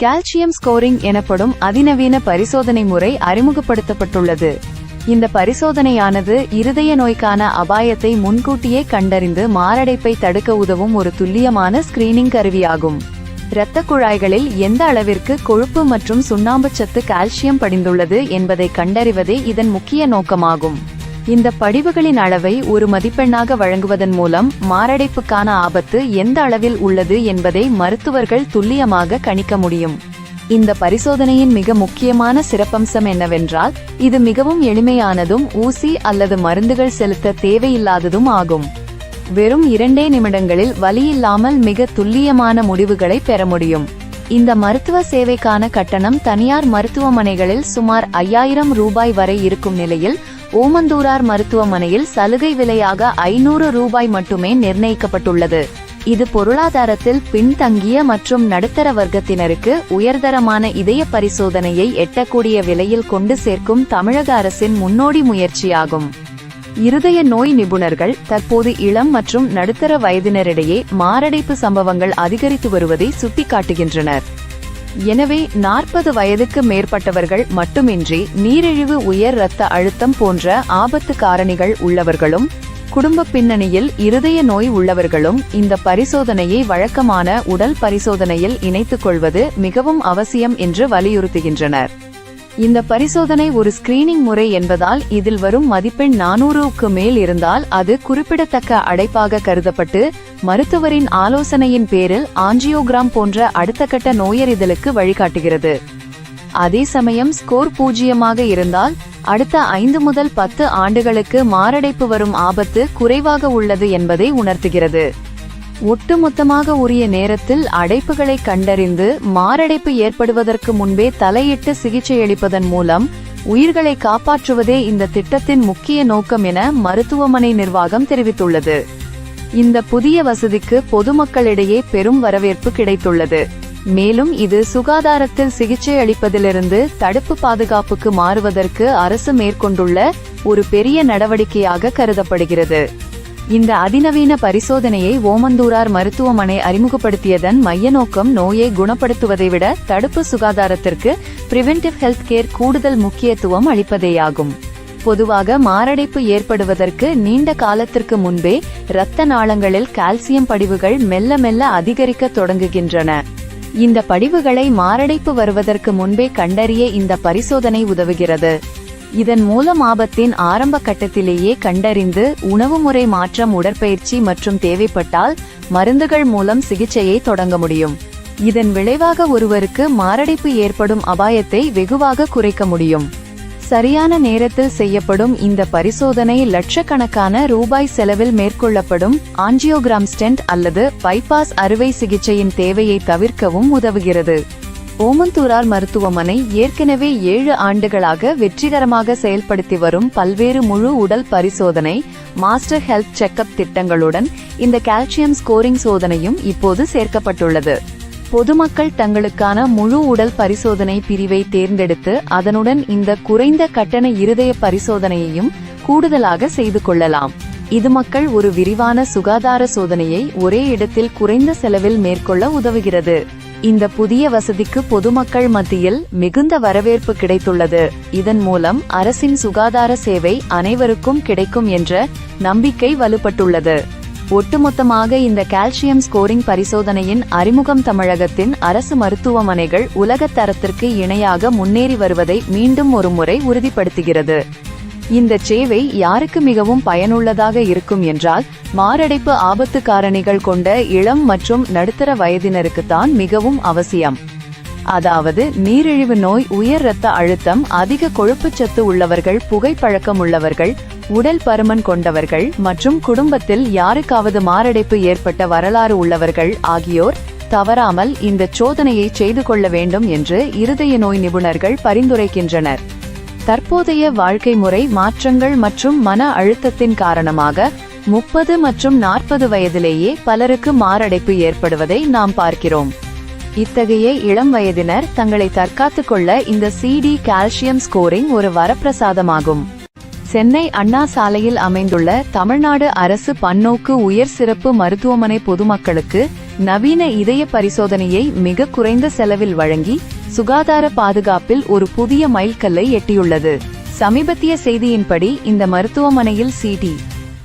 கால்சியம் ஸ்கோரிங் எனப்படும் அதிநவீன பரிசோதனை முறை அறிமுகப்படுத்தப்பட்டுள்ளது. இந்த பரிசோதனையானது இருதய நோய்க்கான அபாயத்தை முன்கூட்டியே கண்டறிந்து மாரடைப்பை தடுக்க உதவும் ஒரு துல்லியமான ஸ்கிரீனிங் கருவியாகும். இரத்த குழாய்களில் எந்த அளவிற்கு கொழுப்பு மற்றும் சுண்ணாம்பு சத்து, கால்சியம் படிந்துள்ளது என்பதை கண்டறிவதே இதன் முக்கிய நோக்கமாகும். இந்த படிவுகளின் அளவை ஒரு மதிப்பெண்ணாக வழங்குவதன் மூலம் மாரடைப்புக்கான ஆபத்து எந்த அளவில் உள்ளது என்பதை மருத்துவர்கள் துல்லியமாக கணிக்க முடியும். இந்த பரிசோதனையின் மிக முக்கியமான சிறப்பம்சம் என்னவென்றால் இது மிகவும் எளிமையானதும் ஊசி அல்லது மருந்துகள் செலுத்த தேவையில்லாததும் ஆகும். வெறும் 2 நிமிடங்களில் வலியில்லாமல் மிக துல்லியமான முடிவுகளை பெற முடியும். இந்த மருத்துவ சேவைக்கான கட்டணம் தனியார் மருத்துவமனைகளில் சுமார் 5000 ரூபாய் வரை இருக்கும் நிலையில் ஓமந்தூரார் மருத்துவமனையில் சலுகை விலையாக 500 ரூபாய் மட்டுமே நிர்ணயிக்கப்பட்டுள்ளது. இது பொருளாதாரத்தில் பின்தங்கிய மற்றும் நடுத்தர வர்க்கத்தினருக்கு உயர்தரமான இதய பரிசோதனையை எட்டக்கூடிய விலையில் கொண்டு சேர்க்கும் தமிழக அரசின் முன்னோடி முயற்சியாகும். இருதய நோய் நிபுணர்கள் தற்போது இளம் மற்றும் நடுத்தர வயதினரிடையே மாரடைப்பு சம்பவங்கள் அதிகரித்து வருவதை சுட்டிக்காட்டுகின்றனர். எனவே 40 வயதுக்கு மேற்பட்டவர்கள் மட்டுமின்றி நீரிழிவு, உயர் இரத்த அழுத்தம் போன்ற ஆபத்து காரணிகள் உள்ளவர்களும் குடும்ப பின்னணியில் இருதய நோய் உள்ளவர்களும் இந்த பரிசோதனையை வழக்கமான உடல் பரிசோதனையில் இணைத்துக் கொள்வது மிகவும் அவசியம் என்று வலியுறுத்துகின்றனர். இந்த பரிசோதனை ஒரு ஸ்கிரீனிங் முறை என்பதால் இதில் வரும் மதிப்பெண் 400க்கு மேல் இருந்தால் அது குறிப்பிடத்தக்க அடைப்பாக கருதப்பட்டு மருத்துவரின் ஆலோசனையின் பேரில் ஆஞ்சியோகிராம் போன்ற அடுத்த கட்ட நோயறிதலுக்கு வழிகாட்டுகிறது. அதே சமயம் ஸ்கோர் 0 இருந்தால் அடுத்த 5 முதல் 10 ஆண்டுகளுக்கு மாரடைப்பு வரும் ஆபத்து குறைவாக உள்ளது என்பதை உணர்த்துகிறது. ஒட்டுமொத்தமாக உரிய நேரத்தில் அடைப்புகளை கண்டறிந்து மாரடைப்பு ஏற்படுவதற்கு முன்பே தலையிட்டு சிகிச்சையளிப்பதன் மூலம் உயிர்களை காப்பாற்றுவதே இந்த திட்டத்தின் முக்கிய நோக்கம் என மருத்துவமனை நிர்வாகம் தெரிவித்துள்ளது. இந்த புதிய வசதிக்கு பொதுமக்களிடையே பெரும் வரவேற்பு கிடைத்துள்ளது. மேலும் இது சுகாதாரத்தில் சிகிச்சை அளிப்பதிலிருந்து தடுப்பு பாதுகாப்புக்கு மாறுவதற்கு அரசு மேற்கொண்டுள்ள ஒரு பெரிய நடவடிக்கையாக கருதப்படுகிறது. இந்த அதிநவீன பரிசோதனையை ஓமந்தூரார் மருத்துவமனை அறிமுகப்படுத்தியதன் மைய நோக்கம் நோயை குணப்படுத்துவதை விட தடுப்பு சுகாதாரத்திற்கு பிரிவென்டிவ் ஹெல்த் கேர் கூடுதல் முக்கியத்துவம் அளிப்பதேயாகும். பொதுவாக மாரடைப்பு ஏற்படுவதற்கு நீண்ட காலத்திற்கு முன்பே இரத்த நாளங்களில் கால்சியம் படிவுகள் மெல்ல மெல்ல அதிகரிக்க தொடங்குகின்றன. இந்த படிவுகளை மாரடைப்பு வருவதற்கு முன்பே கண்டறிய இந்த பரிசோதனை உதவுகிறது. இதன் மூலம் ஆபத்தின் ஆரம்ப கட்டத்திலேயே கண்டறிந்து உணவு முறை மாற்றம், உடற்பயிற்சி மற்றும் தேவைப்பட்டால் மருந்துகள் மூலம் சிகிச்சையை தொடங்க முடியும். இதன் விளைவாக ஒருவருக்கு மாரடைப்பு ஏற்படும் அபாயத்தை வெகுவாக குறைக்க முடியும். சரியான நேரத்தில் செய்யப்படும் இந்த பரிசோதனை லட்சக்கணக்கான ரூபாய் செலவில் மேற்கொள்ளப்படும் ஆஞ்சியோகிராம், ஸ்டென்ட் அல்லது பைபாஸ் அறுவை சிகிச்சையின் தேவையை தவிர்க்கவும் உதவுகிறது. ஓமந்தூரார் மருத்துவமனை ஏற்கனவே 7 ஆண்டுகளாக வெற்றிகரமாக செயல்படுத்தி வரும் பல்வேறு முழு உடல் பரிசோதனை, மாஸ்டர் ஹெல்த் செக்அப் திட்டங்களுடன் இந்த கால்சியம் ஸ்கோரிங் சோதனையும் இப்போது சேர்க்கப்பட்டுள்ளது. பொதுமக்கள் தங்களுக்கான முழு உடல் பரிசோதனை பிரிவை தேர்ந்தெடுத்து அதனுடன் இந்த குறைந்த கட்டண இருதய பரிசோதனையையும் கூடுதலாக செய்து கொள்ளலாம். இது மக்கள் ஒரு விரிவான சுகாதார சோதனையை ஒரே இடத்தில் குறைந்த செலவில் மேற்கொள்ள உதவுகிறது. இந்த புதிய வசதிக்கு பொதுமக்கள் மத்தியில் மிகுந்த வரவேற்பு கிடைத்துள்ளது. இதன் மூலம் அரசின் சுகாதார சேவை அனைவருக்கும் கிடைக்கும் என்ற நம்பிக்கை வலுப்பட்டுள்ளது. ஒட்டுமொத்தமாக இந்த கால்சியம் ஸ்கோரிங் பரிசோதனையின் அறிமுகம் தமிழகத்தின் அரசு மருத்துவமனைகள் உலகத் தரத்திற்கு இணையாக முன்னேறி வருவதை மீண்டும் ஒருமுறை உறுதிப்படுத்துகிறது. இந்த சேவை யாருக்கு மிகவும் பயனுள்ளதாக இருக்கும் என்றால் மாரடைப்பு ஆபத்து காரணிகள் கொண்ட இளம் மற்றும் நடுத்தர வயதினருக்குத்தான் மிகவும் அவசியம். அதாவது நீரிழிவு நோய், உயர் இரத்த அழுத்தம், அதிக கொழுப்புச்சத்து உள்ளவர்கள், புகைப்பழக்கம் உள்ளவர்கள், உடல் பருமன் கொண்டவர்கள் மற்றும் குடும்பத்தில் யாருக்காவது மாரடைப்பு ஏற்பட்ட வரலாறு உள்ளவர்கள் ஆகியோர் தவறாமல் இந்த சோதனையை செய்து கொள்ள வேண்டும் என்று இருதய நோய் நிபுணர்கள் பரிந்துரைக்கின்றனர். தற்போதைய வாழ்க்கை முறை மாற்றங்கள் மற்றும் மன அழுத்தத்தின் காரணமாக 30 மற்றும் 40 வயதிலேயே பலருக்கு மாரடைப்பு ஏற்படுவதை நாம் பார்க்கிறோம். இத்தகைய இளம் வயதினர் தங்களை தற்காத்துக் கொள்ள இந்த CD கால்சியம் ஸ்கோரிங் ஒரு வரப்பிரசாதமாகும். சென்னை அண்ணா சாலையில் அமைந்துள்ள தமிழ்நாடு அரசு பன்னோக்கு உயர் சிறப்பு மருத்துவமனை பொதுமக்களுக்கு நவீன இதய பரிசோதனையை மிக குறைந்த செலவில் வழங்கி சுகாதார பாதுகாப்பில் ஒரு புதிய மைல்கல்லை எட்டியுள்ளது. சமீபத்திய செய்தியின்படி இந்த மருத்துவமனையில் CD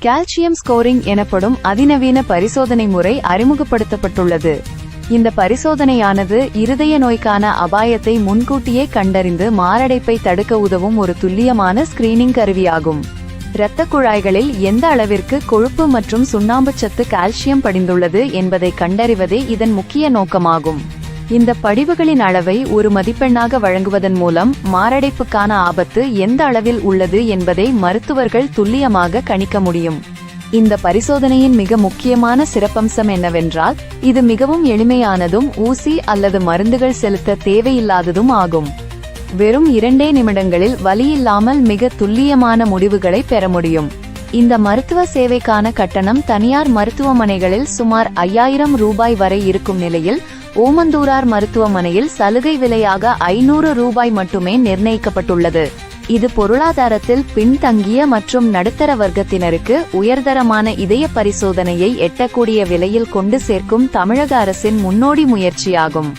கால்சியம் ஸ்கோரிங் எனப்படும் அதிநவீன பரிசோதனை முறை அறிமுகப்படுத்தப்பட்டுள்ளது. இந்த பரிசோதனையானது இருதய நோய்க்கான அபாயத்தை முன்கூட்டியே கண்டறிந்து மாரடைப்பை தடுக்க உதவும் ஒரு துல்லியமான ஸ்கிரீனிங் கருவியாகும். இரத்த குழாய்களில் எந்த அளவிற்கு கொழுப்பு மற்றும் சுண்ணாம்பு சத்து, கால்சியம் படிந்துள்ளது என்பதை கண்டறிவதே இதன் முக்கிய நோக்கமாகும். இந்த படிவுகளின் அளவை ஒரு மதிப்பெண்ணாக வழங்குவதன் மூலம் மாரடைப்புக்கான ஆபத்து எந்த அளவில் உள்ளது என்பதை மருத்துவர்கள் துல்லியமாக கணிக்க முடியும். இந்த பரிசோதனையின் மிக முக்கியமான சிறப்பம்சம் என்னவென்றால் இது மிகவும் எளிமையானதும் ஊசி அல்லது மருந்துகள் செலுத்த தேவையில்லாததும் ஆகும். வெறும் 2 நிமிடங்களில் வலியில்லாமல் மிக துல்லியமான முடிவுகளை பெற முடியும். இந்த மருத்துவ சேவைக்கான கட்டணம் தனியார் மருத்துவமனைகளில் சுமார் 5000 ரூபாய் வரை இருக்கும் நிலையில் ஓமந்தூரார் மருத்துவமனையில் சலுகை விலையாக 500 ரூபாய் மட்டுமே நிர்ணயிக்கப்பட்டுள்ளது. இது பொருளாதாரத்தில் பின்தங்கிய மற்றும் நடுத்தர வர்க்கத்தினருக்கு உயர்தரமான இதய பரிசோதனையை எட்டக்கூடிய விலையில் கொண்டு சேர்க்கும் தமிழக அரசின் முன்னோடி முயற்சியாகும்.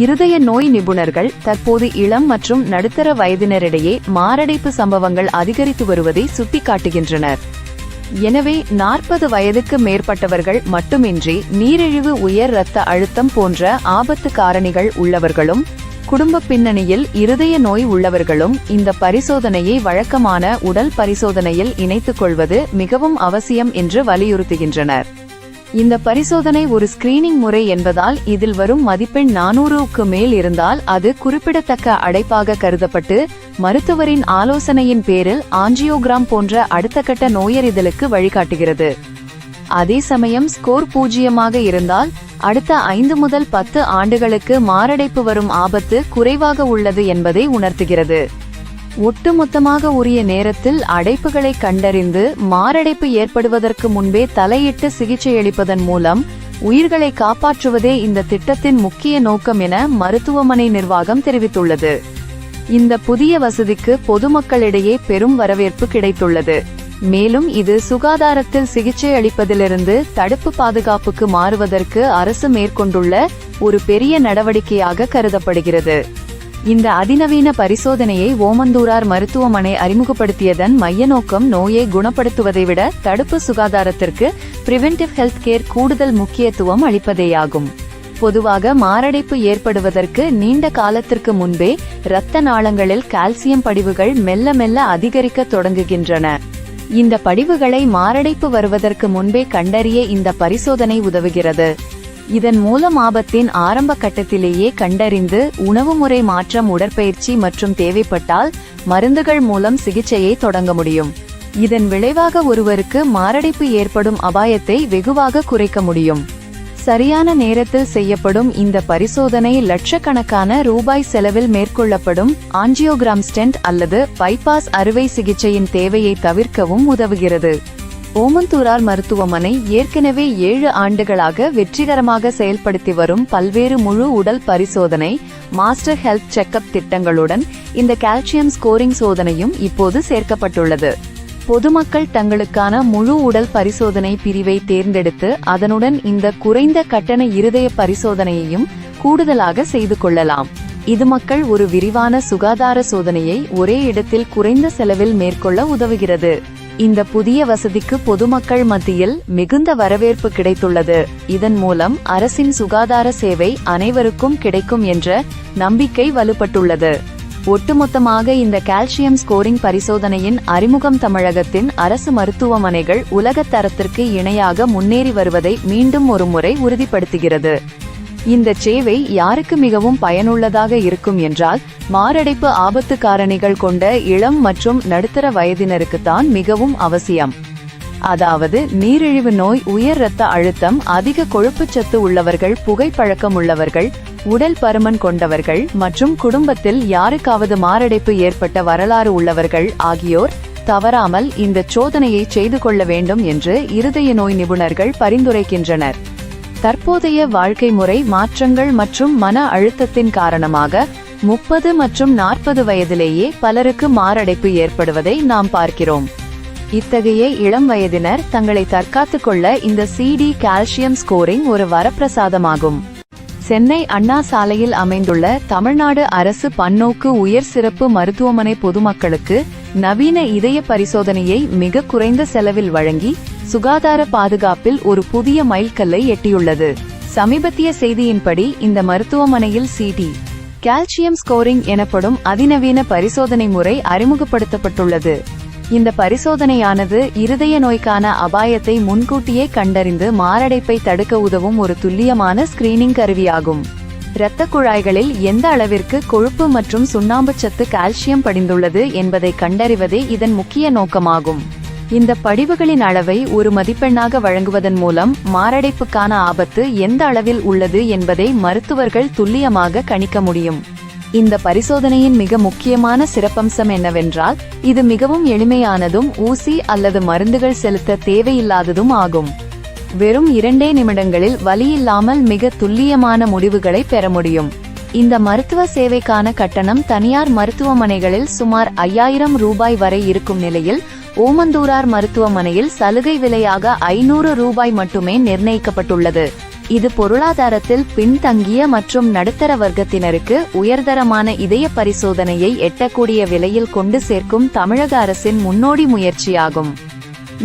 இருதய நோய் நிபுணர்கள் தற்போது இளம் மற்றும் நடுத்தர வயதினரிடையே மாரடைப்பு சம்பவங்கள் அதிகரித்து வருவதை சுட்டிக்காட்டுகின்றனர். எனவே 40 வயதுக்கு மேற்பட்டவர்கள் மட்டுமின்றி நீரிழிவு, உயர் இரத்த அழுத்தம் போன்ற ஆபத்து காரணிகள் உள்ளவர்களும் குடும்ப பின்னணியில் இருதய நோய் உள்ளவர்களும் இந்த பரிசோதனையை வழக்கமான உடல் பரிசோதனையில் இணைத்துக் கொள்வது மிகவும் அவசியம் என்று வலியுறுத்துகின்றனர். இந்த பரிசோதனை ஒரு ஸ்கிரீனிங் முறை என்பதால் இதில் வரும் மதிப்பெண் 400க்கு மேல் இருந்தால் அது குறிப்பிடத்தக்க அடைப்பாக கருதப்பட்டு மருத்துவரின் ஆலோசனையின் பேரில் ஆஞ்சியோகிராம் போன்ற அடுத்த கட்ட நோயறிதலுக்கு வழிகாட்டுகிறது. அதே சமயம் ஸ்கோர் 0 இருந்தால் அடுத்த 5 முதல் 10 ஆண்டுகளுக்கு மாரடைப்பு வரும் ஆபத்து குறைவாக உள்ளது என்பதை உணர்த்துகிறது. ஒட்டுமொத்தமாக உரிய நேரத்தில் அடைப்புகளை கண்டறிந்து மாரடைப்பு ஏற்படுவதற்கு முன்பே தலையிட்டு சிகிச்சையளிப்பதன் மூலம் உயிர்களை காப்பாற்றுவதே இந்த திட்டத்தின் முக்கிய நோக்கம் என மருத்துவமனை நிர்வாகம் தெரிவித்துள்ளது. இந்த புதிய வசதிக்கு பொதுமக்களிடையே பெரும் வரவேற்பு கிடைத்துள்ளது. மேலும் இது சுகாதாரத்தில் சிகிச்சை அளிப்பதிலிருந்து தடுப்பு பாதுகாப்புக்கு மாறுவதற்கு அரசு மேற்கொண்டுள்ள ஒரு பெரிய நடவடிக்கையாக கருதப்படுகிறது. இந்த அதிநவீன பரிசோதனையை ஓமந்தூரார் மருத்துவமனை அறிமுகப்படுத்தியதன் மைய நோக்கம் நோயை குணப்படுத்துவதை விட தடுப்பு சுகாதாரத்திற்கு பிரிவென்டிவ் ஹெல்த் கேர் கூடுதல் முக்கியத்துவம் அளிப்பதேயாகும். பொதுவாக மாரடைப்பு ஏற்படுவதற்கு நீண்ட காலத்திற்கு முன்பே இரத்த நாளங்களில் கால்சியம் படிவுகள் மெல்ல மெல்ல அதிகரிக்க தொடங்குகின்றன. இந்த படிவுகளை மாரடைப்பு வருவதற்கு முன்பே கண்டறிய இந்த பரிசோதனை உதவுகிறது. இதன் மூலம் ஆபத்தின் ஆரம்ப கட்டத்திலேயே கண்டறிந்து உணவு முறை மாற்றம், உடற்பயிற்சி மற்றும் தேவைப்பட்டால் மருந்துகள் மூலம் சிகிச்சையை தொடங்க முடியும். இதன் விளைவாக ஒருவருக்கு மாரடைப்பு ஏற்படும் அபாயத்தை வெகுவாக குறைக்க முடியும். சரியான நேரத்தில் செய்யப்படும் இந்த பரிசோதனை லட்சக்கணக்கான ரூபாய் செலவில் மேற்கொள்ளப்படும் ஆஞ்சியோகிராம், ஸ்டென்ட் அல்லது பைபாஸ் அறுவை சிகிச்சையின் தேவையை தவிர்க்கவும் உதவுகிறது. ஓமந்தூரார் மருத்துவமனை ஏற்கனவே 7 ஆண்டுகளாக வெற்றிகரமாக செயல்படுத்தி வரும் பல்வேறு முழு உடல் பரிசோதனை, மாஸ்டர் ஹெல்த் செக்அப் திட்டங்களுடன் இந்த கால்சியம் ஸ்கோரிங் சோதனையும் இப்போது சேர்க்கப்பட்டுள்ளது. பொதுமக்கள் தங்களுக்கான முழு உடல் பரிசோதனை பிரிவை தேர்ந்தெடுத்து அதனுடன் இந்த குறைந்த கட்டண இருதய பரிசோதனையையும் கூடுதலாக செய்து கொள்ளலாம். இது மக்கள் ஒரு விரிவான சுகாதார சோதனையை ஒரே இடத்தில் குறைந்த செலவில் மேற்கொள்ள உதவுகிறது. இந்த புதிய வசதிக்கு பொதுமக்கள் மத்தியில் மிகுந்த வரவேற்பு கிடைத்துள்ளது. இதன் மூலம் அரசின் சுகாதார சேவை அனைவருக்கும் கிடைக்கும் என்ற நம்பிக்கை வலுப்பட்டுள்ளது. ஒட்டுமொத்தமாக இந்த கால்சியம் ஸ்கோரிங் பரிசோதனையின் அறிமுகம் தமிழகத்தின் அரசு மருத்துவமனைகள் உலக தரத்திற்கு இணையாக முன்னேறி வருவதை மீண்டும் ஒருமுறை உறுதிப்படுத்துகிறது. இந்த சேவை யாருக்கு மிகவும் பயனுள்ளதாக இருக்கும் என்றால் மாரடைப்பு ஆபத்து காரணிகள் கொண்ட இளம் மற்றும் நடுத்தர வயதினருக்குத்தான் மிகவும் அவசியம். அதாவது நீரிழிவு நோய், உயர் இரத்த அழுத்தம், அதிக கொழுப்புச்சத்து உள்ளவர்கள், புகைப்பழக்கம் உள்ளவர்கள், உடல் பருமன் கொண்டவர்கள் மற்றும் குடும்பத்தில் யாருக்காவது மாரடைப்பு ஏற்பட்ட வரலாறு உள்ளவர்கள் ஆகியோர் தவறாமல் இந்த சோதனையை செய்து கொள்ள வேண்டும் என்று இருதய நோய் நிபுணர்கள் பரிந்துரைக்கின்றனர். தற்போதைய வாழ்க்கை முறை மாற்றங்கள் மற்றும் மன அழுத்தத்தின் காரணமாக 30 மற்றும் 40 வயதிலேயே பலருக்கு மாரடைப்பு ஏற்படுவதை நாம் பார்க்கிறோம். இத்தகைய இளம் வயதினர் தங்களை தற்காத்துக் கொள்ள இந்த CD கால்சியம் ஸ்கோரிங் ஒரு வரப்பிரசாதமாகும். சென்னை அண்ணா சாலையில் அமைந்துள்ள தமிழ்நாடு அரசு பன்னோக்கு உயர் சிறப்பு மருத்துவமனை பொதுமக்களுக்கு நவீன இதய பரிசோதனையை மிக குறைந்த செலவில் வழங்கி சுகாதார பாதுகாப்பில் ஒரு புதிய மைல்கல்லை எட்டியுள்ளது. சமீபத்திய செய்தியின்படி இந்த மருத்துவமனையில் CD கால்சியம் ஸ்கோரிங் எனப்படும் அதிநவீன பரிசோதனை முறை அறிமுகப்படுத்தப்பட்டுள்ளது. இந்த பரிசோதனையானது இருதய நோய்க்கான அபாயத்தை முன்கூட்டியே கண்டறிந்து மாரடைப்பை தடுக்க உதவும் ஒரு துல்லியமான ஸ்கிரீனிங் கருவியாகும். இரத்த குழாய்களில் எந்த அளவிற்கு கொழுப்பு மற்றும் சுண்ணாம்பு சத்து, கால்சியம் படிந்துள்ளது என்பதை கண்டறிவதே இதன் முக்கிய நோக்கமாகும். இந்த படிவுகளின் அளவை ஒரு மதிப்பெண்ணாக வழங்குவதன் மூலம் மாரடைப்புக்கான ஆபத்து எந்த அளவில் உள்ளது என்பதை மருத்துவர்கள் துல்லியமாக கணிக்க முடியும். இந்த பரிசோதனையின் மிக முக்கியமான சிறப்பம்சம் என்னவென்றால் இது மிகவும் எளிமையானதும் ஊசி அல்லது மருந்துகள் செலுத்த தேவையில்லாததும் ஆகும். வெறும் 2 நிமிடங்களில் வலியில்லாமல் மிக துல்லியமான முடிவுகளை பெற முடியும். இந்த மருத்துவ சேவைக்கான கட்டணம் தனியார் மருத்துவமனைகளில் சுமார் 5000 ரூபாய் வரை இருக்கும் நிலையில் ஓமந்தூரார் மருத்துவமனையில் சலுகை விலையாக 500 ரூபாய் மட்டுமே நிர்ணயிக்கப்பட்டுள்ளது. இது பொருளாதாரத்தில் பின்தங்கிய மற்றும் நடுத்தர வர்க்கத்தினருக்கு உயர்தரமான இதய பரிசோதனையை எட்டக்கூடிய விலையில் கொண்டு சேர்க்கும் தமிழக அரசின் முன்னோடி முயற்சியாகும்.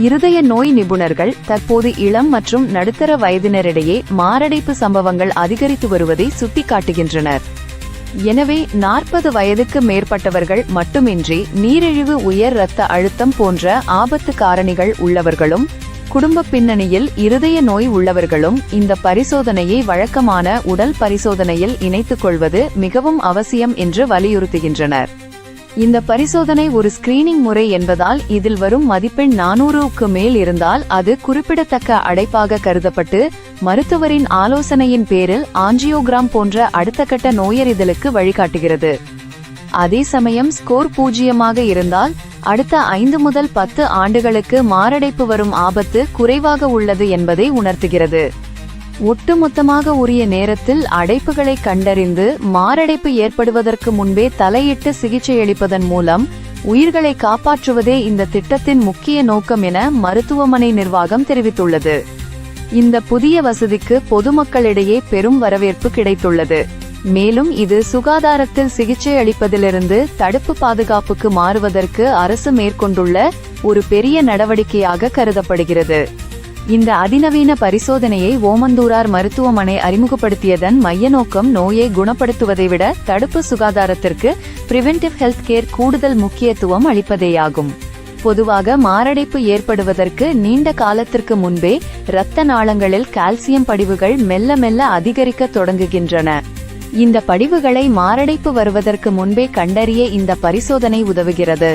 இருதய நோய் நிபுணர்கள் தற்போது இளம் மற்றும் நடுத்தர வயதினரிடையே மாரடைப்பு சம்பவங்கள் அதிகரித்து வருவதை சுட்டிக்காட்டுகின்றனர். எனவே 40 வயதுக்கு மேற்பட்டவர்கள் மட்டுமின்றி நீரிழிவு, உயர் இரத்த அழுத்தம் போன்ற ஆபத்து காரணிகள் உள்ளவர்களும் குடும்ப பின்னணியில் இருதய நோய் உள்ளவர்களும் இந்த பரிசோதனையை வழக்கமான உடல் பரிசோதனையில் இணைத்துக் கொள்வது மிகவும் அவசியம் என்று வலியுறுத்துகின்றனர். இந்த பரிசோதனை ஒரு ஸ்கிரீனிங் முறை என்பதால் இதில் வரும் மதிப்பெண் 400க்கு மேல் இருந்தால் அது குறிப்பிடத்தக்க அடைப்பாக கருதப்பட்டு மருத்துவரின் ஆலோசனையின் பேரில் ஆஞ்சியோகிராம் போன்ற அடுத்த கட்ட நோயறிதலுக்கு வழிகாட்டுகிறது. அதே சமயம் ஸ்கோர் 0 இருந்தால் அடுத்த 5 முதல் 10 ஆண்டுகளுக்கு மாரடைப்பு வரும் ஆபத்து குறைவாக உள்ளது என்பதை உணர்த்துகிறது. ஒட்டுமொத்தமாக உரிய நேரத்தில் அடைப்புகளை கண்டறிந்து மாரடைப்பு ஏற்படுவதற்கு முன்பே தலையிட்டு சிகிச்சையளிப்பதன் மூலம் உயிர்களை காப்பாற்றுவதே இந்த திட்டத்தின் முக்கிய நோக்கம் என மருத்துவமனை நிர்வாகம் தெரிவித்துள்ளது. இந்த புதிய வசதிக்கு பொதுமக்களிடையே பெரும் வரவேற்பு கிடைத்துள்ளது. மேலும் இது சுகாதாரத்தில் சிகிச்சை அளிப்பதிலிருந்து தடுப்பு பாதுகாப்புக்கு மாறுவதற்கு அரசு மேற்கொண்டுள்ள ஒரு பெரிய நடவடிக்கையாக கருதப்படுகிறது. இந்த அதிநவீன பரிசோதனையை ஓமந்தூரார் மருத்துவமனை அறிமுகப்படுத்தியதன் மைய நோக்கம் நோயை குணப்படுத்துவதை விட தடுப்பு சுகாதாரத்திற்கு பிரிவென்டிவ் ஹெல்த் கேர் கூடுதல் முக்கியத்துவம் அளிப்பதேயாகும். பொதுவாக மாரடைப்பு ஏற்படுவதற்கு நீண்ட காலத்திற்கு முன்பே இரத்த நாளங்களில் கால்சியம் படிவுகள் மெல்ல மெல்ல அதிகரிக்க தொடங்குகின்றன. இந்த படிவுகளை மாரடைப்பு வருவதற்கு முன்பே கண்டறிய இந்த பரிசோதனை உதவுகிறது.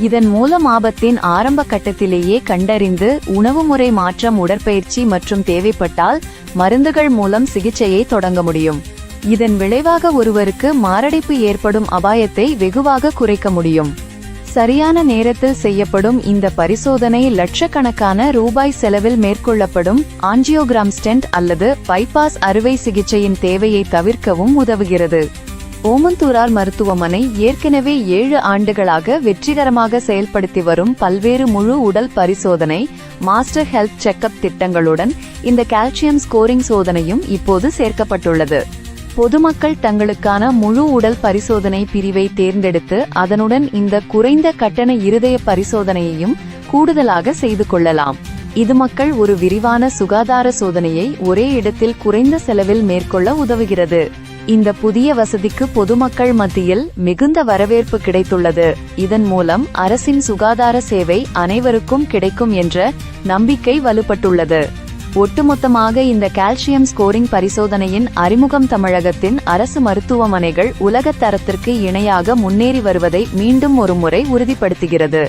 இதன் மூலம் ஆபத்தின் ஆரம்ப கட்டத்திலேயே கண்டறிந்து உணவு முறை மாற்றம், உடற்பயிற்சி மற்றும் தேவைப்பட்டால் மருந்துகள் மூலம் சிகிச்சையை தொடங்க முடியும். இதன் விளைவாக ஒருவருக்கு மாரடைப்பு ஏற்படும் அபாயத்தை வெகுவாக குறைக்க முடியும். சரியான நேரத்தில் செய்யப்படும் இந்த பரிசோதனை லட்சக்கணக்கான ரூபாய் செலவில் மேற்கொள்ளப்படும் ஆஞ்சியோகிராம், ஸ்டென்ட் அல்லது பைபாஸ் அறுவை சிகிச்சையின் தேவையை தவிர்க்கவும் உதவுகிறது. ஓமந்தூரார் மருத்துவமனை ஏற்கனவே 7 ஆண்டுகளாக வெற்றிகரமாக செயல்படுத்தி வரும் பல்வேறு முழு உடல் பரிசோதனை, மாஸ்டர் ஹெல்த் செக்அப் திட்டங்களுடன் இந்த கால்சியம் ஸ்கோரிங் சோதனையும் இப்போது சேர்க்கப்பட்டுள்ளது. பொதுமக்கள் தங்களுக்கான முழு உடல் பரிசோதனை பிரிவை தேர்ந்தெடுத்து அதனுடன் இந்த குறைந்த கட்டண இருதய பரிசோதனையையும் கூடுதலாக செய்து கொள்ளலாம். இது மக்கள் ஒரு விரிவான சுகாதார சோதனையை ஒரே இடத்தில் குறைந்த செலவில் மேற்கொள்ள உதவுகிறது. இந்த புதிய வசதிக்கு பொதுமக்கள் மத்தியில் மிகுந்த வரவேற்பு கிடைத்துள்ளது. இதன் மூலம் அரசின் சுகாதார சேவை அனைவருக்கும் கிடைக்கும் என்ற நம்பிக்கை வலுப்பட்டுள்ளது. ஒட்டுமொத்தமாக இந்த கால்சியம் ஸ்கோரிங் பரிசோதனையின் அறிமுகம் தமிழகத்தின் அரசு மருத்துவமனைகள் உலக தரத்திற்கு இணையாக முன்னேறி வருவதை மீண்டும் ஒருமுறை உறுதிப்படுத்துகிறது.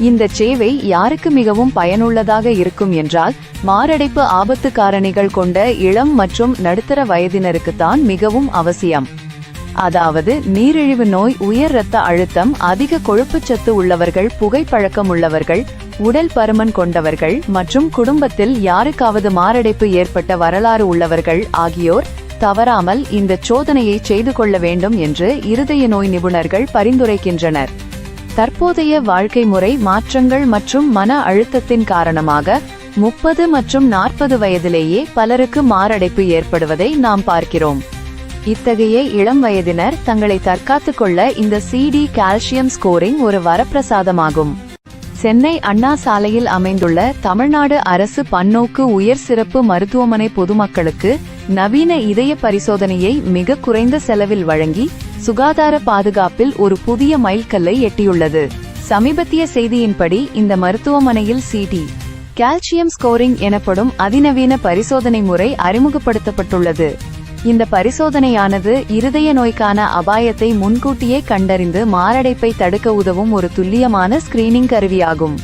இந்த சேவை யாருக்கு மிகவும் பயனுள்ளதாக இருக்கும் என்றால் மாரடைப்பு ஆபத்து காரணிகள் கொண்ட இளம் மற்றும் நடுத்தர வயதினருக்குத்தான் மிகவும் அவசியம். அதாவது நீரிழிவு நோய், உயர் இரத்த அழுத்தம், அதிக கொழுப்புச்சத்து உள்ளவர்கள், புகைப்பழக்கம் உள்ளவர்கள், உடல் பருமன் கொண்டவர்கள் மற்றும் குடும்பத்தில் யாருக்காவது மாரடைப்பு ஏற்பட்ட வரலாறு உள்ளவர்கள் ஆகியோர் தவறாமல் இந்த சோதனையை செய்து கொள்ள வேண்டும் என்று இருதய நோய் நிபுணர்கள் பரிந்துரைக்கின்றனர். தற்போதைய வாழ்க்கை முறை மாற்றங்கள் மற்றும் மன அழுத்தத்தின் காரணமாக 30 மற்றும் 40 வயதிலேயே பலருக்கு மாரடைப்பு ஏற்படுவதை நாம் பார்க்கிறோம். இத்தகைய இளம் வயதினர் தங்களை தற்காத்துக் கொள்ள இந்த CD கால்சியம் ஸ்கோரிங் ஒரு வரப்பிரசாதமாகும். சென்னை அண்ணா சாலையில் அமைந்துள்ள தமிழ்நாடு அரசு பன்னோக்கு உயர் சிறப்பு மருத்துவமனை பொதுமக்களுக்கு நவீன இதய பரிசோதனையை மிக குறைந்த செலவில் வழங்கி சுகாதார பாதுகாப்பில் ஒரு புதிய மைல்கல்லை எட்டியுள்ளது. சமீபத்திய செய்தியின்படி இந்த மருத்துவமனையில் CD கால்சியம் ஸ்கோரிங் எனப்படும் அதிநவீன பரிசோதனை முறை அறிமுகப்படுத்தப்பட்டுள்ளது. இந்த பரிசோதனையானது இருதய நோய்க்கான அபாயத்தை முன்கூட்டியே கண்டறிந்து மாரடைப்பை தடுக்க உதவும் ஒரு துல்லியமான ஸ்கிரீனிங் கருவியாகும்.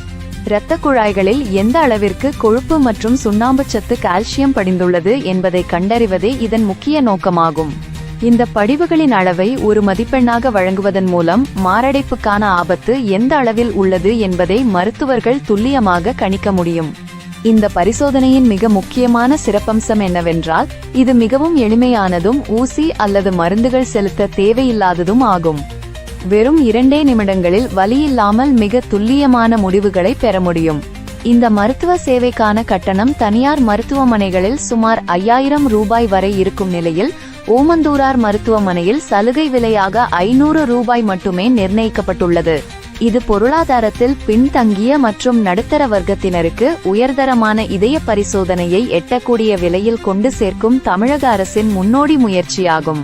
இரத்த குழாய்களில் எந்த அளவிற்கு கொழுப்பு மற்றும் சுண்ணாம்பு சத்து, கால்சியம் படிந்துள்ளது என்பதை கண்டறிவதே இதன் முக்கிய நோக்கமாகும். இந்த படிவுகளின் அளவை ஒரு மதிப்பெண்ணாக வழங்குவதன் மூலம் மாரடைப்புக்கான ஆபத்து எந்த அளவில் உள்ளது என்பதை மருத்துவர்கள் துல்லியமாக கணிக்க முடியும். இந்த பரிசோதனையின் மிக முக்கியமான சிறப்பம்சம் என்னவென்றால் இது மிகவும் எளிமையானதும் ஊசி அல்லது மருந்துகள் செலுத்த தேவையில்லாததும் ஆகும். வெறும் 2 நிமிடங்களில் வலியில்லாமல் மிக துல்லியமான முடிவுகளை பெற முடியும். இந்த மருத்துவ சேவைக்கான கட்டணம் தனியார் மருத்துவமனைகளில் சுமார் 5000 ரூபாய் வரை இருக்கும் நிலையில் ஓமந்தூரார் மருத்துவமனையில் சலுகை விலையாக 500 ரூபாய் மட்டுமே நிர்ணயிக்கப்பட்டுள்ளது. இது பொருளாதாரத்தில் பின்தங்கிய மற்றும் நடுத்தர வர்க்கத்தினருக்கு உயர்தரமான இதய பரிசோதனையை எட்டக்கூடிய விலையில் கொண்டு சேர்க்கும் தமிழக அரசின் முன்னோடி முயற்சியாகும்.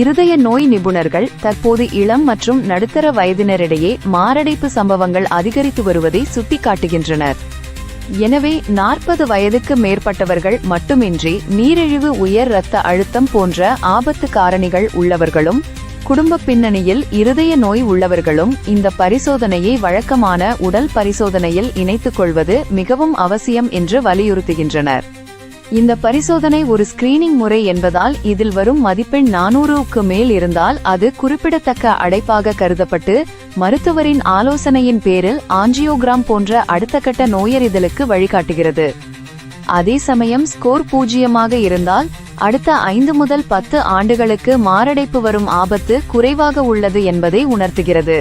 இருதய நோய் நிபுணர்கள் தற்போது இளம் மற்றும் நடுத்தர வயதினரிடையே மாரடைப்பு சம்பவங்கள் அதிகரித்து வருவதை சுட்டிக்காட்டுகின்றனர். எனவே 40 வயதுக்கு மேற்பட்டவர்கள் மட்டுமின்றி நீரிழிவு, உயர் இரத்த அழுத்தம் போன்ற ஆபத்து காரணிகள் உள்ளவர்களும் குடும்ப பின்னணியில் இருதய நோய் உள்ளவர்களும் இந்த பரிசோதனையை வழக்கமான உடல் பரிசோதனையில் இணைத்துக் கொள்வது மிகவும் அவசியம் என்று வலியுறுத்துகின்றனர். இந்த பரிசோதனை ஒரு ஸ்கிரீனிங் முறை என்பதால் இதில் வரும் மதிப்பெண் 400க்கு மேல் இருந்தால் அது குறிப்பிடத்தக்க அடைப்பாக கருதப்பட்டு மருத்துவரின் ஆலோசனையின் பேரில் ஆஞ்சியோகிராம் போன்ற அடுத்த கட்ட நோயறிதலுக்கு வழிகாட்டுகிறது. அதே சமயம் ஸ்கோர் 0 இருந்தால் அடுத்த 5 முதல் 10 ஆண்டுகளுக்கு மாரடைப்பு வரும் ஆபத்து குறைவாக உள்ளது என்பதை உணர்த்துகிறது.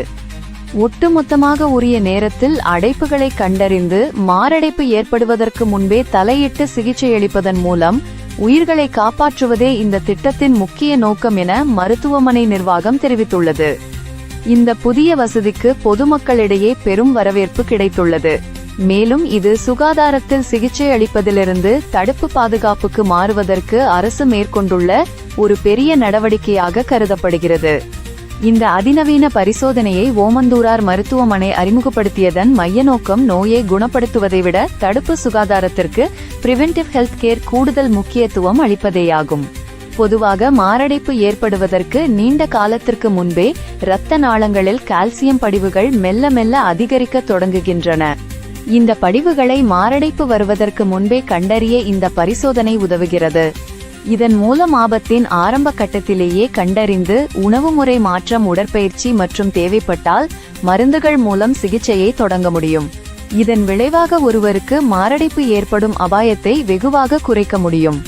ஒட்டுமொத்தமாக உரிய நேரத்தில் அடைப்புகளை கண்டறிந்து மாரடைப்பு ஏற்படுவதற்கு முன்பே தலையிட்டு சிகிச்சையளிப்பதன் மூலம் உயிர்களை காப்பாற்றுவதே இந்த திட்டத்தின் முக்கிய நோக்கம் என மருத்துவமனை நிர்வாகம் தெரிவித்துள்ளது. இந்த புதிய வசதிக்கு பொதுமக்களிடையே பெரும் வரவேற்பு கிடைத்துள்ளது. மேலும் இது சுகாதாரத்தில் சிகிச்சை அளிப்பதிலிருந்து தடுப்பு பாதுகாப்புக்கு மாறுவதற்கு அரசு மேற்கொண்டுள்ள ஒரு பெரிய நடவடிக்கையாக கருதப்படுகிறது. இந்த அதிநவீன பரிசோதனையை ஓமந்தூரார் மருத்துவமனை அறிமுகப்படுத்தியதன் மைய நோக்கம் நோயை குணப்படுத்துவதை விட தடுப்பு சுகாதாரத்திற்கு பிரிவென்டிவ் ஹெல்த் கேர் கூடுதல் முக்கியத்துவம் அளிப்பதேயாகும். பொதுவாக மாரடைப்பு ஏற்படுவதற்கு நீண்ட காலத்திற்கு முன்பே இரத்த நாளங்களில் கால்சியம் படிவுகள் மெல்ல மெல்ல அதிகரிக்க தொடங்குகின்றன. இந்த படிவுகளை மாரடைப்பு வருவதற்கு முன்பே கண்டறிய இந்த பரிசோதனை உதவுகிறது. இதன் மூலம் ஆபத்தின் ஆரம்ப கட்டத்திலேயே கண்டறிந்து உணவு முறை மாற்றம், உடற்பயிற்சி மற்றும் தேவைப்பட்டால் மருந்துகள் மூலம் சிகிச்சையை தொடங்க முடியும். இதன் விளைவாக ஒருவருக்கு மாரடைப்பு ஏற்படும் அபாயத்தை வெகுவாக குறைக்க முடியும்.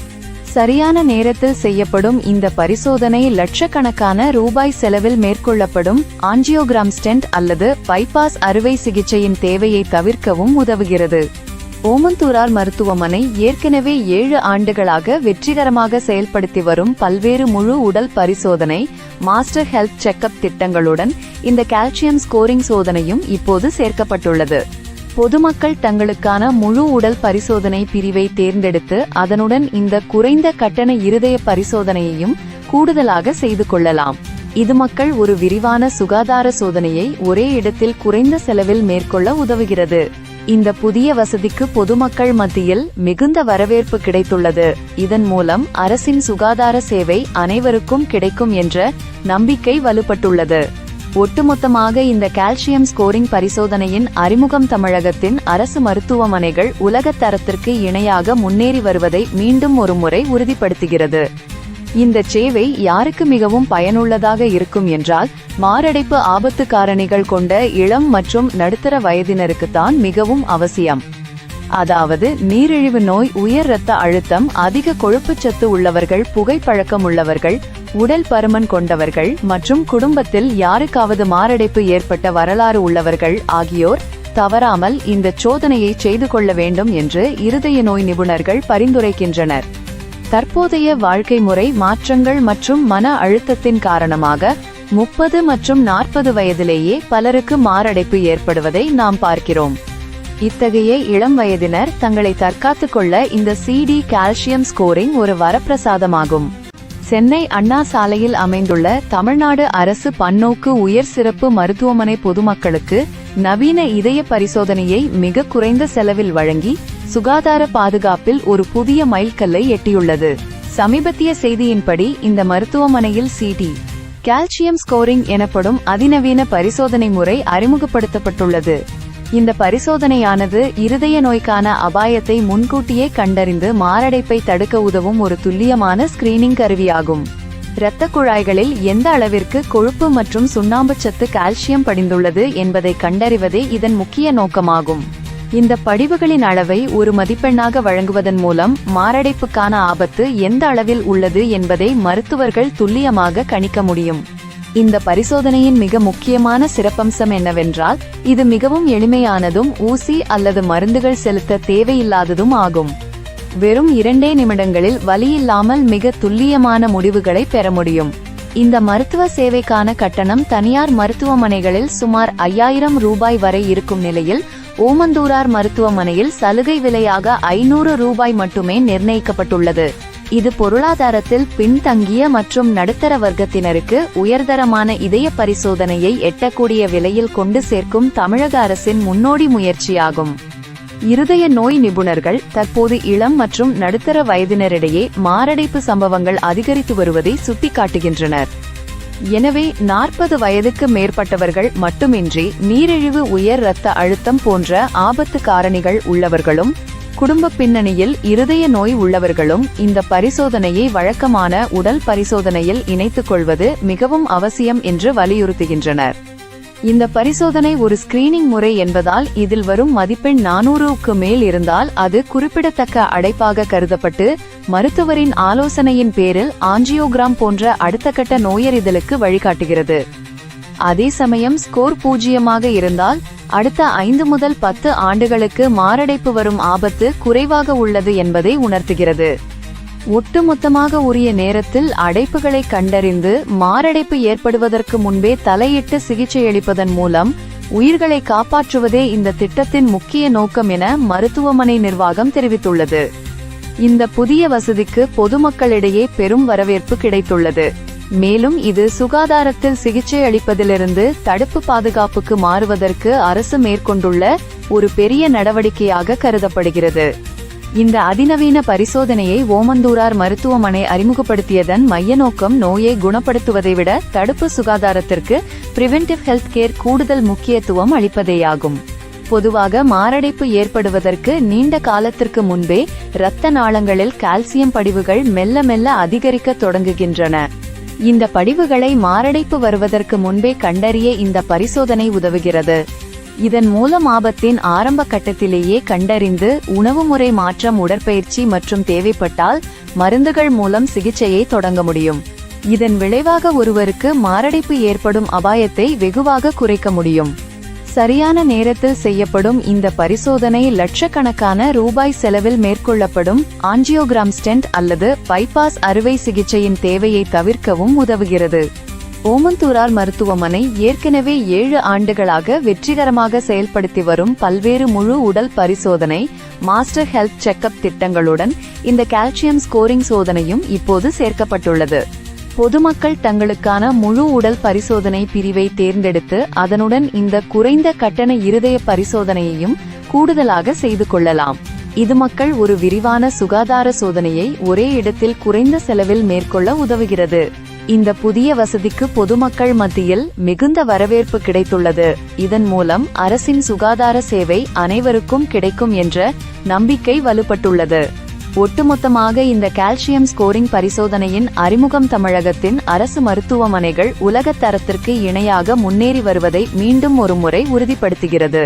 சரியான நேரத்தில் செய்யப்படும் இந்த பரிசோதனை லட்சக்கணக்கான ரூபாய் செலவில் மேற்கொள்ளப்படும் ஆஞ்சியோகிராம் ஸ்டென்ட் அல்லது பைபாஸ் அறுவை சிகிச்சையின் தேவையை தவிர்க்கவும் உதவுகிறது. ஓமந்தூரார் மருத்துவமனை ஏற்கனவே 7 ஆண்டுகளாக வெற்றிகரமாக செயல்படுத்தி வரும் பல்வேறு முழு உடல் பரிசோதனை, மாஸ்டர் ஹெல்த் செக்அப் திட்டங்களுடன் இந்த கால்சியம் ஸ்கோரிங் சோதனையும் இப்போது சேர்க்கப்பட்டுள்ளது. பொதுமக்கள் தங்களுக்கான முழு உடல் பரிசோதனை பிரிவை தேர்ந்தெடுத்து அதனுடன் இந்த குறைந்த கட்டண இருதய பரிசோதனையையும் கூடுதலாக செய்து கொள்ளலாம். இது மக்கள் ஒரு விரிவான சுகாதார சோதனையை ஒரே இடத்தில் குறைந்த செலவில் மேற்கொள்ள உதவுகிறது. இந்த புதிய வசதிக்கு பொதுமக்கள் மத்தியில் மிகுந்த வரவேற்பு கிடைத்துள்ளது. இதன் மூலம் அரசின் சுகாதார சேவை அனைவருக்கும் கிடைக்கும் என்ற நம்பிக்கை வலுப்பட்டுள்ளது. ஒட்டுமொத்தமாக இந்த கால்சியம் ஸ்கோரிங் பரிசோதனையின் அறிமுகம் தமிழகத்தின் அரசு மருத்துவமனைகள் உலக தரத்திற்கு இணையாக முன்னேறி வருவதை மீண்டும் ஒரு முறை உறுதிப்படுத்துகிறது. இந்த சேவை யாருக்கு மிகவும் பயனுள்ளதாக இருக்கும் என்றால் மாரடைப்பு ஆபத்து காரணிகள் கொண்ட இளம் மற்றும் நடுத்தர வயதினருக்குத்தான் மிகவும் அவசியம். அதாவது நீரிழிவு நோய், உயர் இரத்த அழுத்தம், அதிக கொழுப்புச்சத்து உள்ளவர்கள், புகைப்பழக்கம் உள்ளவர்கள், உடல் பருமன் கொண்டவர்கள் மற்றும் குடும்பத்தில் யாருக்காவது மாரடைப்பு ஏற்பட்ட வரலாறு உள்ளவர்கள் ஆகியோர் தவறாமல் இந்த சோதனையை செய்து கொள்ள வேண்டும் என்று இருதய நோய் நிபுணர்கள் பரிந்துரைக்கின்றனர். தற்போதைய வாழ்க்கை முறை மாற்றங்கள் மற்றும் மன அழுத்தத்தின் காரணமாக 30 மற்றும் 40 வயதிலேயே பலருக்கு மாரடைப்பு ஏற்படுவதை நாம் பார்க்கிறோம். இத்தகைய இளம் வயதினர் தங்களை தற்காத்துக் கொள்ள இந்த CD கால்சியம் ஸ்கோரிங் ஒரு வரப்பிரசாதமாகும். சென்னை அண்ணா சாலையில் அமைந்துள்ள தமிழ்நாடு அரசு பன்னோக்கு உயர் சிறப்பு மருத்துவமனை பொதுமக்களுக்கு நவீன இதய பரிசோதனையை மிக குறைந்த செலவில் வழங்கி சுகாதார பாதுகாப்பில் ஒரு புதிய மைல்கல்லை எட்டியுள்ளது. சமீபத்திய செய்தியின்படி இந்த மருத்துவமனையில் CD கால்சியம் ஸ்கோரிங் எனப்படும் அதிநவீன பரிசோதனை முறை அறிமுகப்படுத்தப்பட்டுள்ளது. இந்த பரிசோதனையானது இருதய நோய்க்கான அபாயத்தை முன்கூட்டியே கண்டறிந்து மாரடைப்பை தடுக்க உதவும் ஒரு துல்லியமான ஸ்கிரீனிங் கருவியாகும். இரத்த குழாய்களில் எந்த அளவிற்கு கொழுப்பு மற்றும் சுண்ணாம்பு சத்து கால்சியம் படிந்துள்ளது என்பதை கண்டறிவதே இதன் முக்கிய நோக்கமாகும். இந்த படிவுகளின் அளவை ஒரு மதிப்பெண்ணாக வழங்குவதன் மூலம் மாரடைப்புக்கான ஆபத்து எந்த அளவில் உள்ளது என்பதை மருத்துவர்கள் துல்லியமாக கணிக்க முடியும். இந்த பரிசோதனையின் மிக முக்கியமான சிறப்பம்சம் என்னவென்றால் இது மிகவும் எளிமையானதும் ஊசி அல்லது மருந்துகள் செலுத்த தேவையில்லாததும் ஆகும். வெறும் 2 நிமிடங்களில் வலியில்லாமல் மிக துல்லியமான முடிவுகளை பெற முடியும். இந்த மருத்துவ சேவைக்கான கட்டணம் தனியார் மருத்துவமனைகளில் சுமார் 5000 ரூபாய் வரை இருக்கும் நிலையில் ஓமந்தூரார் மருத்துவமனையில் சலுகை விலையாக 500 ரூபாய் மட்டுமே நிர்ணயிக்கப்பட்டுள்ளது. இது பொருளாதாரத்தில் பின்தங்கிய மற்றும் நடுத்தர வர்க்கத்தினருக்கு உயர்தரமான இதய பரிசோதனையை எட்டக்கூடிய விலையில் கொண்டு சேர்க்கும் தமிழக அரசின் முன்னோடி முயற்சியாகும். இருதய நோய் நிபுணர்கள் தற்போது இளம் மற்றும் நடுத்தர வயதினரிடையே மாரடைப்பு சம்பவங்கள் அதிகரித்து வருவதை சுட்டிக்காட்டுகின்றனர். எனவே 40 வயதுக்கு மேற்பட்டவர்கள் மட்டுமின்றி நீரிழிவு, உயர் இரத்த அழுத்தம் போன்ற ஆபத்து காரணிகள் உள்ளவர்களும் குடும்ப பின்னணியில் இருதய நோய் உள்ளவர்களும் இந்த பரிசோதனையை வழக்கமான உடல் பரிசோதனையில் இணைத்துக் கொள்வது மிகவும் அவசியம் என்று வலியுறுத்துகின்றனர். இந்த பரிசோதனை ஒரு ஸ்கிரீனிங் முறை என்பதால் இதில் வரும் மதிப்பெண் 400க்கு மேல் இருந்தால் அது குறிப்பிடத்தக்க அடைப்பாக கருதப்பட்டு மருத்துவரின் ஆலோசனையின் பேரில் ஆஞ்சியோகிராம் போன்ற அடுத்த கட்ட நோயறிதலுக்கு வழிகாட்டுகிறது. அதே சமயம் ஸ்கோர் 0 இருந்தால் அடுத்த 5 முதல் 10 ஆண்டுகளுக்கு மாரடைப்பு வரும் ஆபத்து குறைவாக உள்ளது என்பதை உணர்த்துகிறது. ஒட்டுமொத்தமாக உரிய நேரத்தில் அடைப்புகளை கண்டறிந்து மாரடைப்பு ஏற்படுவதற்கு முன்பே தலையிட்டு சிகிச்சையளிப்பதன் மூலம் உயிர்களை காப்பாற்றுவதே இந்த திட்டத்தின் முக்கிய நோக்கம் என மருத்துவமனை நிர்வாகம் தெரிவித்துள்ளது. இந்த புதிய வசதிக்கு பொதுமக்களிடையே பெரும் வரவேற்பு கிடைத்துள்ளது. மேலும் இது சுகாதாரத்தில் சிகிச்சை அளிப்பதிலிருந்து தடுப்பு பாதுகாப்புக்கு மாறுவதற்கு அரசு மேற்கொண்டுள்ள ஒரு பெரிய நடவடிக்கையாக கருதப்படுகிறது. இந்த அதிநவீன பரிசோதனையை ஓமந்தூரார் மருத்துவமனை அறிமுகப்படுத்தியதன் மைய நோக்கம் நோயை குணப்படுத்துவதை விட தடுப்பு சுகாதாரத்திற்கு பிரிவென்டிவ் ஹெல்த் கேர் கூடுதல் முக்கியத்துவம் அளிப்பதேயாகும். பொதுவாக மாரடைப்பு ஏற்படுவதற்கு நீண்ட காலத்திற்கு முன்பே இரத்த நாளங்களில் கால்சியம் படிவுகள் மெல்ல மெல்ல அதிகரிக்க தொடங்குகின்றன. இந்த படிவுகளை மாரடைப்பு வருவதற்கு முன்பே கண்டறிய இந்த பரிசோதனை உதவுகிறது. இதன் மூலம் ஆபத்தின் ஆரம்ப கட்டத்திலேயே கண்டறிந்து உணவு முறை மாற்றம், உடற்பயிற்சி மற்றும் தேவைப்பட்டால் மருந்துகள் மூலம் சிகிச்சையை தொடங்க முடியும். இதன் விளைவாக ஒருவருக்கு மாரடைப்பு ஏற்படும் அபாயத்தை வெகுவாக குறைக்க முடியும். சரியான நேரத்தில் செய்யப்படும் இந்த பரிசோதனை லட்சக்கணக்கான ரூபாய் செலவில் மேற்கொள்ளப்படும் ஆஞ்சியோகிராம், ஸ்டென்ட் அல்லது பைபாஸ் அறுவை சிகிச்சையின் தேவையை தவிர்க்கவும் உதவுகிறது. ஓமந்தூரார் மருத்துவமனை ஏற்கனவே 7 ஆண்டுகளாக வெற்றிகரமாக செயல்படுத்தி வரும் பல்வேறு முழு உடல் பரிசோதனை, மாஸ்டர் ஹெல்த் செக்அப் திட்டங்களுடன் இந்த கால்சியம் ஸ்கோரிங் சோதனையும் இப்போது சேர்க்கப்பட்டுள்ளது. பொதுமக்கள் தங்களுக்கான முழு உடல் பரிசோதனை பிரிவை தேர்ந்தெடுத்து அதனுடன் இந்த குறைந்த கட்டண இருதய பரிசோதனையையும் கூடுதலாக செய்து கொள்ளலாம். இது மக்கள் ஒரு விரிவான சுகாதார சோதனையை ஒரே இடத்தில் குறைந்த செலவில் மேற்கொள்ள உதவுகிறது. இந்த புதிய வசதிக்கு பொதுமக்கள் மத்தியில் மிகுந்த வரவேற்பு கிடைத்துள்ளது. இதன் மூலம் அரசின் சுகாதார சேவை அனைவருக்கும் கிடைக்கும் என்ற நம்பிக்கை வலுப்பட்டுள்ளது. ஒட்டுமொத்தமாக இந்த கால்சியம் ஸ்கோரிங் பரிசோதனையின் அறிமுகம் தமிழகத்தின் அரசு மருத்துவமனைகள் உலக தரத்திற்கு இணையாக முன்னேறி வருவதை மீண்டும் ஒரு முறை உறுதிப்படுத்துகிறது.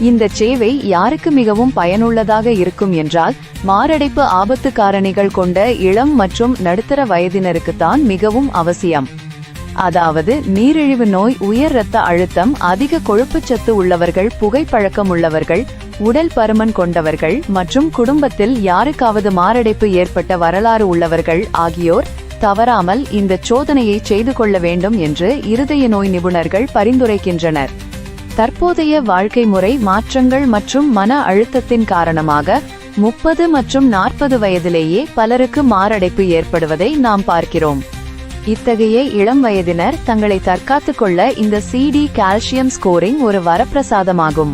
இந்த சேவை யாருக்கு மிகவும் பயனுள்ளதாக இருக்கும் என்றால் மாரடைப்பு ஆபத்து காரணிகள் கொண்ட இளம் மற்றும் நடுத்தர வயதினருக்குத்தான் மிகவும் அவசியம். அதாவது நீரிழிவு நோய், உயர் இரத்த அழுத்தம், அதிக கொழுப்புச்சத்து உள்ளவர்கள், புகைப்பழக்கம் உள்ளவர்கள், உடல் பருமன் கொண்டவர்கள் மற்றும் குடும்பத்தில் யாருக்காவது மாரடைப்பு ஏற்பட்ட வரலாறு உள்ளவர்கள் ஆகியோர் தவறாமல் இந்த சோதனையை செய்து கொள்ள வேண்டும் என்று இருதய நோய் நிபுணர்கள் பரிந்துரைக்கின்றனர். தற்போதைய வாழ்க்கை முறை மாற்றங்கள் மற்றும் மன அழுத்தத்தின் காரணமாக 30 மற்றும் 40 வயதிலேயே பலருக்கு மாரடைப்பு ஏற்படுவதை நாம் பார்க்கிறோம். இத்தகைய இளம் வயதினர் தங்களை தற்காத்துக் கொள்ள இந்த CD கால்சியம் ஸ்கோரிங் ஒரு வரப்பிரசாதமாகும்.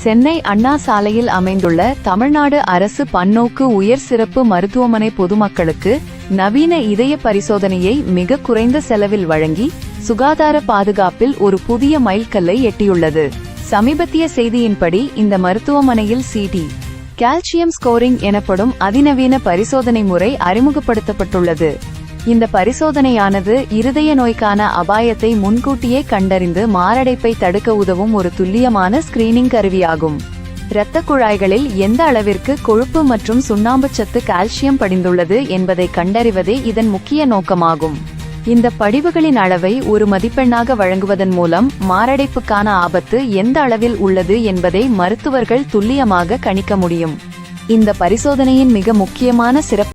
சென்னை அண்ணா சாலையில் அமைந்துள்ள தமிழ்நாடு அரசு பன்னோக்கு உயர் சிறப்பு மருத்துவமனை பொதுமக்களுக்கு நவீன இதய பரிசோதனையை மிக குறைந்த செலவில் வழங்கி சுகாதார பாதுகாப்பில் ஒரு புதிய மைல்கல்லை எட்டியுள்ளது. சமீபத்திய செய்தியின்படி இந்த மருத்துவமனையில் CD கால்சியம் ஸ்கோரிங் எனப்படும் அதிநவீன பரிசோதனை முறை அறிமுகப்படுத்தப்பட்டுள்ளது. இந்த பரிசோதனையானது இருதய நோய்க்கான அபாயத்தை முன்கூட்டியே கண்டறிந்து மாரடைப்பை தடுக்க உதவும் ஒரு துல்லியமான ஸ்கிரீனிங் கருவியாகும். இரத்த குழாய்களில் எந்த அளவிற்கு கொழுப்பு மற்றும் சுண்ணாம்புச்சத்து கால்சியம் படிந்துள்ளது என்பதை கண்டறிவதே இதன் முக்கிய நோக்கமாகும். இந்த படிவுகளின் அளவை ஒரு மதிப்பெண்ணாக வழங்குவதன் மூலம் மாரடைப்புக்கான ஆபத்து எந்த அளவில் உள்ளது என்பதை மருத்துவர்கள் துல்லியமாக கணிக்க முடியும். இந்த பரிசோதனையின் மிக முக்கியமான சிறப்பு